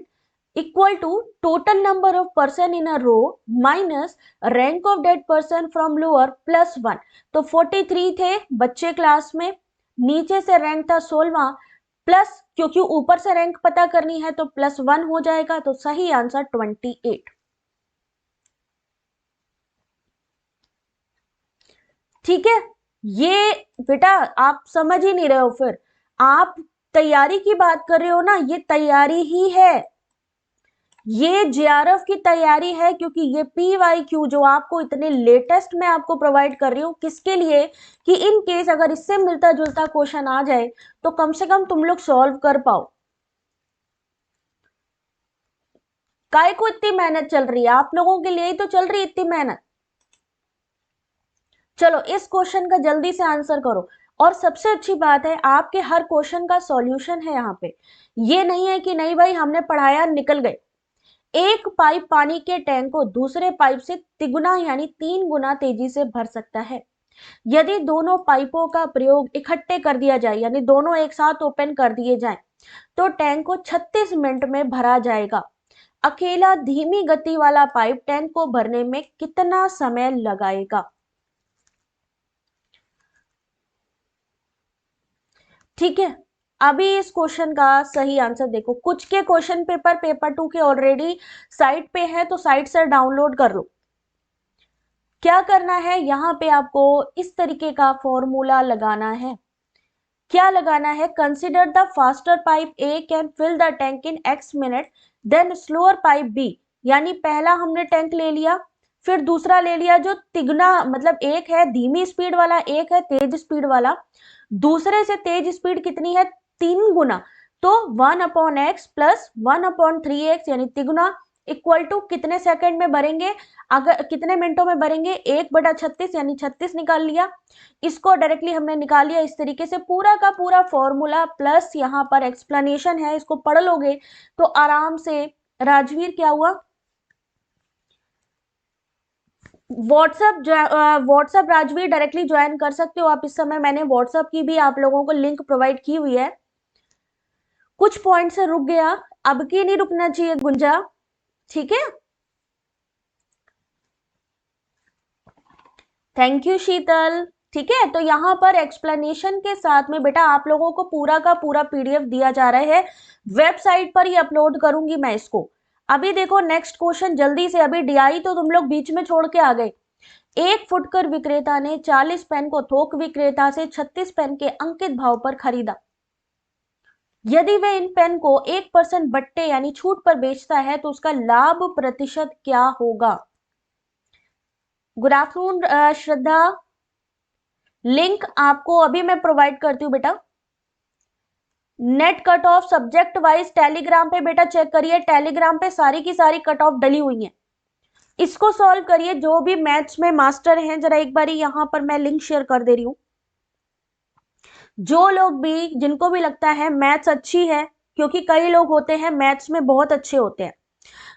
[SPEAKER 1] equal to total number of person in a row minus rank of that person from lower plus 1। तो 43 थे बच्चे क्लास में, नीचे से रैंक था 16वां, प्लस क्योंकि ऊपर से रैंक पता करनी है तो प्लस 1 हो जाएगा, तो सही आंसर 28। ठीक है, ये बेटा आप समझ ही नहीं रहे हो, फिर आप तैयारी की बात कर रहे हो ना, ये तैयारी ही है, ये जेआरएफ की तैयारी है, क्योंकि ये पीवाईक्यू जो आपको इतने लेटेस्ट में आपको प्रोवाइड कर रही हूँ, किसके लिए, कि इन केस अगर इससे मिलता जुलता क्वेश्चन आ जाए तो कम से कम तुम लोग सॉल्व कर पाओ। काय को इतनी मेहनत चल रही है, आप लोगों के लिए ही तो चल रही है इतनी मेहनत। चलो इस क्वेश्चन का जल्दी से आंसर करो। और सबसे अच्छी बात है, आपके हर क्वेश्चन का सॉल्यूशन है यहाँ पे, ये नहीं है कि नहीं भाई हमने पढ़ाया निकल गए। एक पाइप पानी के टैंक को दूसरे पाइप से तिगुना यानी 3 गुना तेजी से भर सकता है। यदि दोनों पाइपों का प्रयोग इकट्ठे कर दिया जाए, यानी दोनों एक साथ ओपन कर दिए जाएं, तो टैंक को 36 मिनट में भरा जाएगा। अकेला धीमी गति वाला पाइप टैंक को भरने में कितना समय लगाएगा? ठीक है, अभी इस क्वेश्चन का सही आंसर देखो। कुछ के क्वेश्चन पेपर पेपर 2 के ऑलरेडी साइट पे है, तो साइट से डाउनलोड कर लो। क्या करना है, यहाँ पे आपको इस तरीके का फॉर्मूला लगाना है। क्या लगाना है, consider the faster pipe A can fill the tank in x minute than slower pipe B. यानी पहला हमने टैंक ले लिया, फिर दूसरा ले लिया जो तिगुना, मतलब एक है धीमी स्पीड वाला, एक है तेज स्पीड वाला। दूसरे से तेज स्पीड कितनी है, 3 गुना, तो 1/x प्लस 1/3x यानी तिगुना इक्वल टू कितने सेकंड में भरेंगे, अगर कितने मिनटों में भरेंगे, 1/36 यानी 36 निकाल लिया। इसको डायरेक्टली हमने निकाल लिया। इस तरीके से पूरा का पूरा फॉर्मूला प्लस यहाँ पर एक्सप्लेनेशन है, इसको पढ़ लोगे तो आराम से। राजवीर क्या हुआ, व्हाट्सएप राजवीर डायरेक्टली ज्वाइन कर सकते हो आप इस समय। मैंने व्हाट्सएप की भी आप लोगों को लिंक प्रोवाइड की हुई है। कुछ पॉइंट से रुक गया, अब की नहीं रुकना चाहिए गुंजा, ठीक है। थैंक यू शीतल। ठीक है, तो यहाँ पर एक्सप्लेनेशन के साथ में बेटा आप लोगों को पूरा का पूरा पीडीएफ दिया जा रहा है, वेबसाइट पर ही अपलोड करूंगी मैं इसको। अभी देखो नेक्स्ट क्वेश्चन जल्दी से, अभी डीआई तो तुम लोग बीच में छोड़ के आ गए। एक फुटकर विक्रेता ने 40 पेन को थोक विक्रेता से 36 पेन के अंकित भाव पर खरीदा। यदि वह इन पेन को 1% बट्टे यानी छूट पर बेचता है तो उसका लाभ प्रतिशत क्या होगा? गुड आफ्टरनून श्रद्धा, लिंक आपको अभी मैं प्रोवाइड करती हूँ बेटा। Net cut off subject wise Telegram पे बेटा चेक करिए, टेलीग्राम पे सारी की सारी कट ऑफ डली हुई है। इसको सॉल्व करिए, जो भी मैथ्स में मास्टर हैं जरा एक बारी यहाँ पर मैं लिंक शेयर कर दे रही हूँ। जो लोग भी, जिनको भी लगता है मैथ्स अच्छी है, क्योंकि कई लोग होते हैं मैथ्स में बहुत अच्छे होते हैं,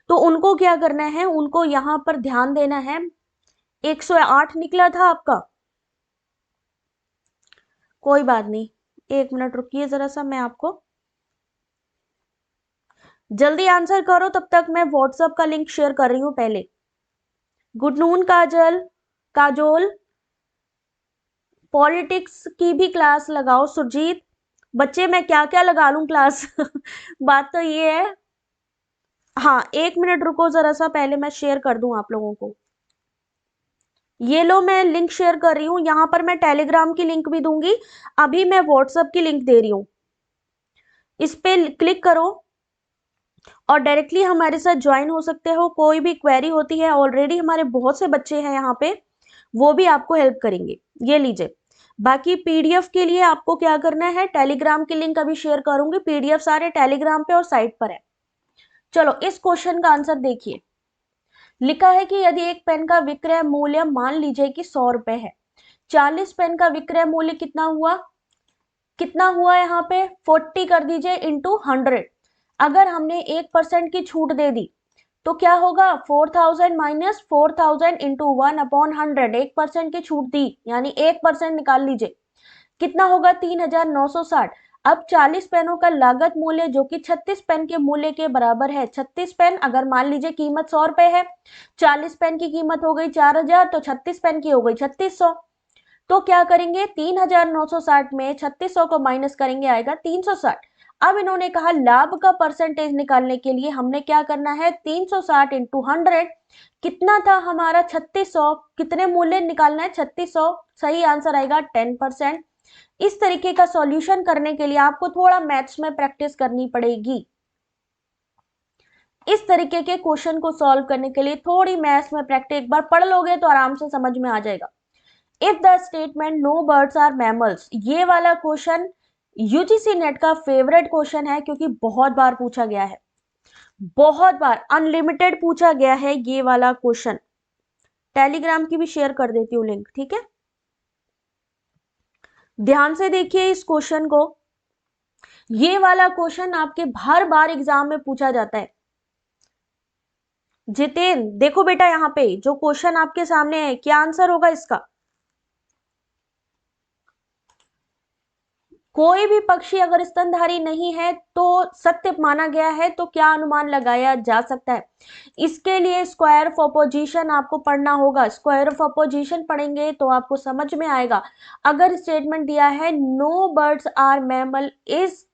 [SPEAKER 1] तो उनको क्या करना है, उनको यहाँ पर ध्यान देना है। 108 निकला था आपका, कोई बात नहीं, 1 मिनट रुकिए जरा सा, मैं आपको जल्दी आंसर करो, तब तक मैं व्हाट्सएप का लिंक शेयर कर रही हूं पहले। गुड नून काजल, काजोल, पॉलिटिक्स की भी क्लास लगाओ सुरजीत। बच्चे मैं क्या क्या लगा लूं क्लास बात तो ये है। हाँ 1 मिनट रुको जरा सा, पहले मैं शेयर कर दूं आप लोगों को। ये लो मैं लिंक शेयर कर रही हूँ, यहाँ पर मैं टेलीग्राम की लिंक भी दूंगी, अभी मैं व्हाट्सएप की लिंक दे रही हूँ। इस पे क्लिक करो और डायरेक्टली हमारे साथ ज्वाइन हो सकते हो। कोई भी क्वेरी होती है, ऑलरेडी हमारे बहुत से बच्चे हैं यहाँ पे, वो भी आपको हेल्प करेंगे। ये लीजिए, बाकी पीडीएफ के लिए आपको क्या करना है, टेलीग्राम की लिंक अभी शेयर करूंगी, पीडीएफ सारे टेलीग्राम पे और साइट पर है। चलो इस क्वेश्चन का आंसर देखिए। लिखा है कि यदि एक पेन का विक्रय मूल्य मान लीजिए कि 100 रुपए है, 40 पेन का विक्रय मूल्य कितना हुआ, कितना हुआ यहाँ पे 40 कर दीजिए इंटू 100। अगर हमने 1% की छूट दे दी तो क्या होगा, 4000 माइनस 4000 इंटू 1/100, 1% की छूट दी यानी 1% निकाल लीजिए, कितना होगा 3960। अब 40 पेनों का लागत मूल्य जो कि 36 पेन के मूल्य के बराबर है। 36 पेन अगर मान लीजिए कीमत 100 रुपए है, 40 पेन की कीमत हो गई 4000, तो 36 पेन की हो गई 3600। तो क्या करेंगे, 3960 में 3600 को माइनस करेंगे, आएगा 360। अब इन्होंने कहा लाभ का परसेंटेज निकालने के लिए हमने क्या करना है, 360 इंटू 100, कितना था हमारा 3600, कितने मूल्य निकालना है 3600, सही आंसर आएगा 10%। इस तरीके का सॉल्यूशन करने के लिए आपको थोड़ा मैथ्स में प्रैक्टिस करनी पड़ेगी। इस तरीके के क्वेश्चन को सॉल्व करने के लिए थोड़ी मैथ्स में प्रैक्टिस एक बार पढ़ लोगे तो आराम से समझ में आ जाएगा। If the statement no birds are mammals, ये वाला क्वेश्चन यूजीसी नेट का फेवरेट क्वेश्चन है क्योंकि बहुत बार पूछा गया है, बहुत बार अनलिमिटेड पूछा गया है ये वाला क्वेश्चन। टेलीग्राम की भी शेयर कर देती हूँ लिंक, ठीक है। ध्यान से देखिए इस क्वेश्चन को, ये वाला क्वेश्चन आपके हर बार एग्जाम में पूछा जाता है। जितेन देखो बेटा, यहाँ पे जो क्वेश्चन आपके सामने है क्या आंसर होगा इसका? कोई भी पक्षी अगर स्तनधारी नहीं है तो सत्य माना गया है, तो क्या अनुमान लगाया जा सकता है? इसके लिए स्क्वायर ऑफ अपोजिशन आपको पढ़ना होगा। स्क्वायर ऑफ अपोजिशन पढ़ेंगे तो आपको समझ में आएगा। अगर स्टेटमेंट दिया है no birds are mammal is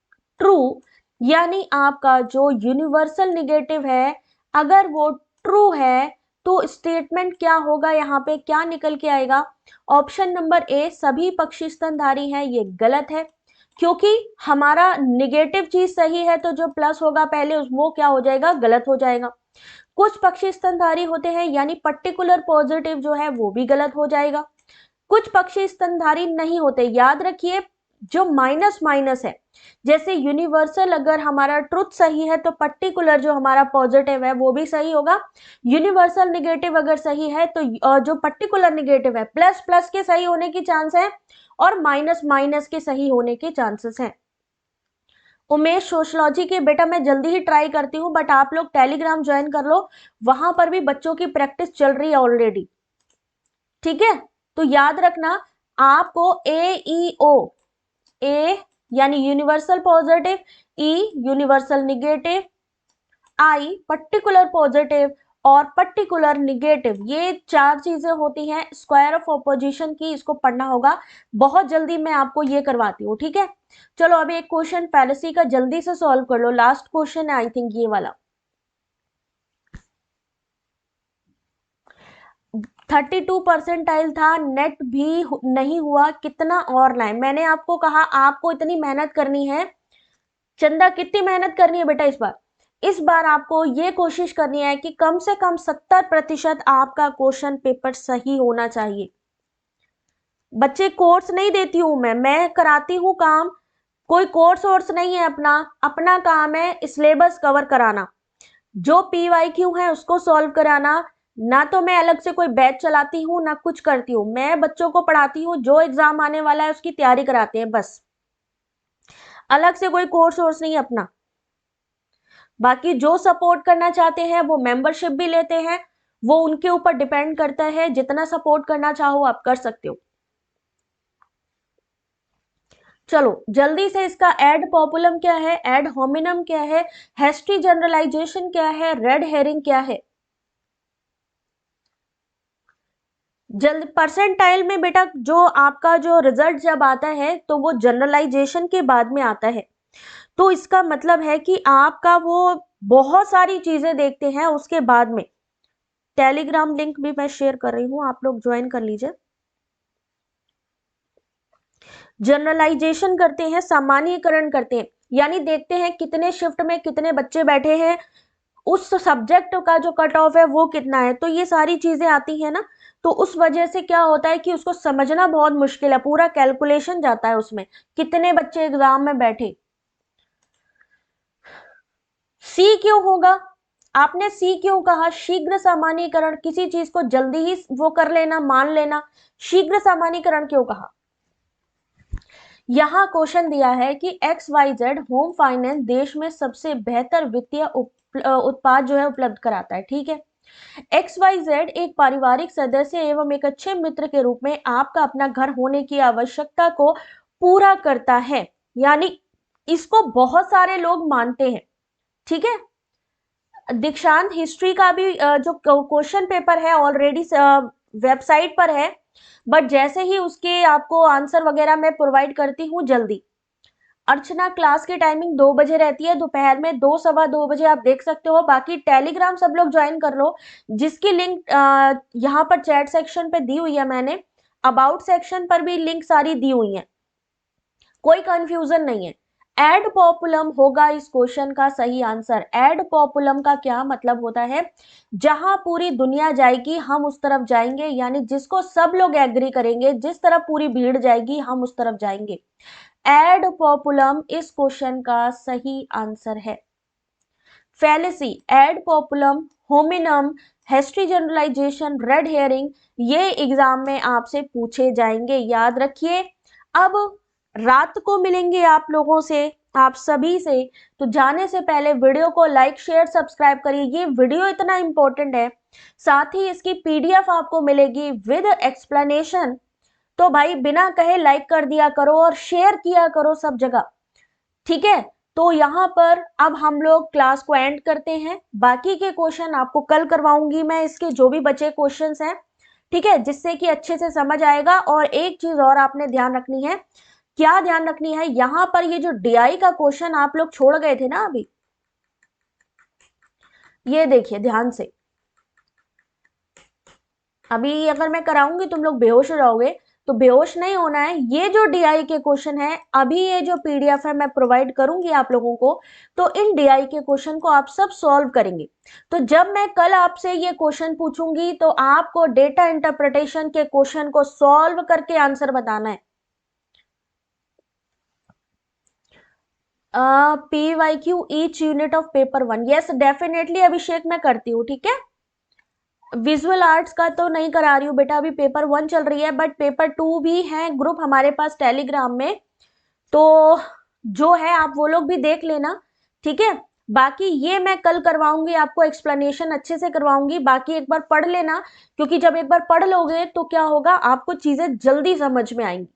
[SPEAKER 1] true, यानी आपका जो यूनिवर्सल निगेटिव है अगर वो ट्रू है तो स्टेटमेंट क्या होगा, यहाँ पे क्या निकल के आएगा? ऑप्शन नंबर ए सभी पक्षी स्तनधारी हैं, ये गलत है क्योंकि हमारा निगेटिव चीज सही है तो जो प्लस होगा पहले वो क्या हो जाएगा? गलत हो जाएगा। कुछ पक्षी स्तनधारी होते हैं यानी पर्टिकुलर पॉजिटिव जो है वो भी गलत हो जाएगा। कुछ पक्षी स्तनधारी नहीं होते, याद रखिए जो माइनस माइनस है, जैसे यूनिवर्सल अगर हमारा ट्रुथ सही है तो पर्टिकुलर जो हमारा पॉजिटिव है वो भी सही होगा। यूनिवर्सल निगेटिव अगर सही है तो जो पर्टिकुलर निगेटिव है प्लस प्लस के सही होने की चांस है और माइनस माइनस के सही होने के चांसेस हैं। उमेश सोशलॉजी के बेटा मैं जल्दी ही ट्राई करती हूँ, बट आप लोग टेलीग्राम ज्वाइन कर लो, वहां पर भी बच्चों की प्रैक्टिस चल रही है ऑलरेडी, ठीक है। तो याद रखना आपको ए ई ओ, ए यानी यूनिवर्सल पॉजिटिव, ई यूनिवर्सल निगेटिव, आई पर्टिकुलर पॉजिटिव और पर्टिकुलर निगेटिव, ये चार चीजें होती हैं स्क्वायर ऑफ ऑपोजिशन की, इसको पढ़ना होगा। बहुत जल्दी मैं आपको ये करवाती हूँ, ठीक है। चलो अभी एक क्वेश्चन फैलेसी का जल्दी से सॉल्व कर लो, लास्ट क्वेश्चन है आई थिंक ये वाला। 32 परसेंटाइल था, नेट भी नहीं हुआ, कितना और लाए? मैंने आपको कहा आपको इतनी मेहनत करनी है। चंदा कितनी मेहनत करनी है बेटा इस बार? इस बार आपको ये कोशिश करनी है कि कम से कम 70% आपका क्वेश्चन पेपर सही होना चाहिए। बच्चे कोर्स नहीं देती हूं मैं कराती हूं काम, कोई कोर्स वोर्स नहीं है, अपना अपना काम है सिलेबस कवर कराना, जो पीवाईक्यू है उसको सॉल्व कराना। ना तो मैं अलग से कोई बैच चलाती हूँ ना कुछ करती हूँ, मैं बच्चों को पढ़ाती हूँ, जो एग्जाम आने वाला है उसकी तैयारी कराते हैं बस, अलग से कोई कोर्स वोर्स नहीं अपना। बाकी जो सपोर्ट करना चाहते हैं वो मेंबरशिप भी लेते हैं, वो उनके ऊपर डिपेंड करता है, जितना सपोर्ट करना चाहो आप कर सकते हो। चलो जल्दी से इसका एड पॉपुलम क्या है, एड होमिनम क्या है, हेस्टी जनरलाइजेशन क्या है, रेड हेरिंग क्या है? जल्द परसेंटाइल में बेटा जो आपका जो रिजल्ट जब आता है तो वो जनरलाइजेशन के बाद में आता है, तो इसका मतलब है कि आपका वो बहुत सारी चीजें देखते हैं उसके बाद में। टेलीग्राम लिंक भी मैं शेयर कर रही हूं, आप लोग ज्वाइन कर लीजिए। जनरलाइजेशन करते हैं, सामान्यीकरण करते हैं, यानी देखते हैं कितने शिफ्ट में कितने बच्चे बैठे हैं, उस सब्जेक्ट का जो कट ऑफ है वो कितना है, तो ये सारी चीजें आती है ना, तो उस वजह से क्या होता है कि उसको समझना बहुत मुश्किल है, पूरा कैलकुलेशन जाता है उसमें कितने बच्चे एग्जाम में बैठे। सी क्यों होगा? आपने सी क्यों कहा? शीघ्र सामान्यीकरण, किसी चीज को जल्दी ही वो कर लेना, मान लेना, शीघ्र सामान्यीकरण क्यों कहा? यहाँ क्वेश्चन दिया है कि XYZ होम फाइनेंस देश में सबसे बेहतर वित्तीय उत्पाद जो है उपलब्ध कराता है, ठीक है। XYZ एक पारिवारिक सदस्य एवं एक अच्छे मित्र के रूप में आपका अपना घर होने की आवश्यकता को पूरा करता है, यानी इसको बहुत सारे लोग मानते हैं, ठीक है। दीक्षांत हिस्ट्री का भी जो क्वेश्चन पेपर है ऑलरेडी वेबसाइट पर है, बट जैसे ही उसके आपको आंसर वगैरह मैं प्रोवाइड करती हूँ जल्दी। अर्चना क्लास की टाइमिंग 2 बजे रहती है, दोपहर में 2 सवा 2 बजे आप देख सकते हो। बाकी टेलीग्राम सब लोग ज्वाइन कर लो, जिसकी लिंक यहाँ पर चैट सेक्शन पे दी हुई है मैंने, अबाउट सेक्शन पर भी लिंक सारी दी हुई है, कोई कंफ्यूजन नहीं है। एड पॉपुलम होगा इस क्वेश्चन का सही आंसर। एड पॉपुलम का क्या मतलब होता है? जहां पूरी दुनिया जाएगी हम उस तरफ जाएंगे, यानी जिसको सब लोग एग्री करेंगे, जिस तरफ पूरी भीड़ जाएगी हम उस तरफ जाएंगे। एड पॉपुलम इस क्वेश्चन का सही आंसर है। Fallacy, ad populum, hominem, hasty generalization, red herring, ये एग्जाम में आपसे पूछे जाएंगे, याद रखिए। अब रात को मिलेंगे आप लोगों से, आप सभी से। तो जाने से पहले वीडियो को लाइक शेयर सब्सक्राइब करिए, ये वीडियो इतना इंपॉर्टेंट है। साथ ही इसकी पीडीएफ आपको मिलेगी विद एक्सप्लेनेशन। तो भाई बिना कहे लाइक कर दिया करो और शेयर किया करो सब जगह, ठीक है। तो यहाँ पर अब हम लोग क्लास को एंड करते हैं। बाकी के क्वेश्चन आपको कल करवाऊंगी मैं, इसके जो भी बचे क्वेश्चंस हैं, ठीक है, जिससे कि अच्छे से समझ आएगा। और एक चीज और आपने ध्यान रखनी है, क्या ध्यान रखनी है, यहाँ पर ये जो डीआई का क्वेश्चन आप लोग छोड़ गए थे ना अभी, ये देखिए ध्यान से। अभी अगर मैं कराऊंगी तुम लोग बेहोश हो जाओगे, तो बेहोश नहीं होना है। ये जो डीआई के क्वेश्चन है, अभी ये जो पीडीएफ है मैं प्रोवाइड करूंगी आप लोगों को, तो इन डीआई के क्वेश्चन को आप सब सॉल्व करेंगे। तो जब मैं कल आपसे ये क्वेश्चन पूछूंगी तो आपको डेटा इंटरप्रिटेशन के क्वेश्चन को सॉल्व करके आंसर बताना है। PYQ each unit of paper 1, yes definitely Abhishek मैं करती हूँ, ठीक है। विजुअल आर्ट्स का तो नहीं करा रही हूँ बेटा, अभी पेपर 1 चल रही है, बट पेपर 2 भी है ग्रुप हमारे पास टेलीग्राम में, तो जो है आप वो लोग भी देख लेना, ठीक है। बाकी ये मैं कल करवाऊंगी आपको, एक्सप्लेनेशन अच्छे से करवाऊंगी, बाकी एक बार पढ़ लेना, क्योंकि जब एक बार पढ़ लोगे तो क्या होगा, आपको चीजें जल्दी समझ में आएंगी।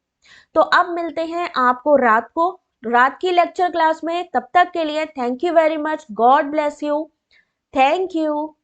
[SPEAKER 1] तो अब मिलते हैं आपको रात को, रात की लेक्चर क्लास में। तब तक के लिए thank you very much, God bless you, thank you.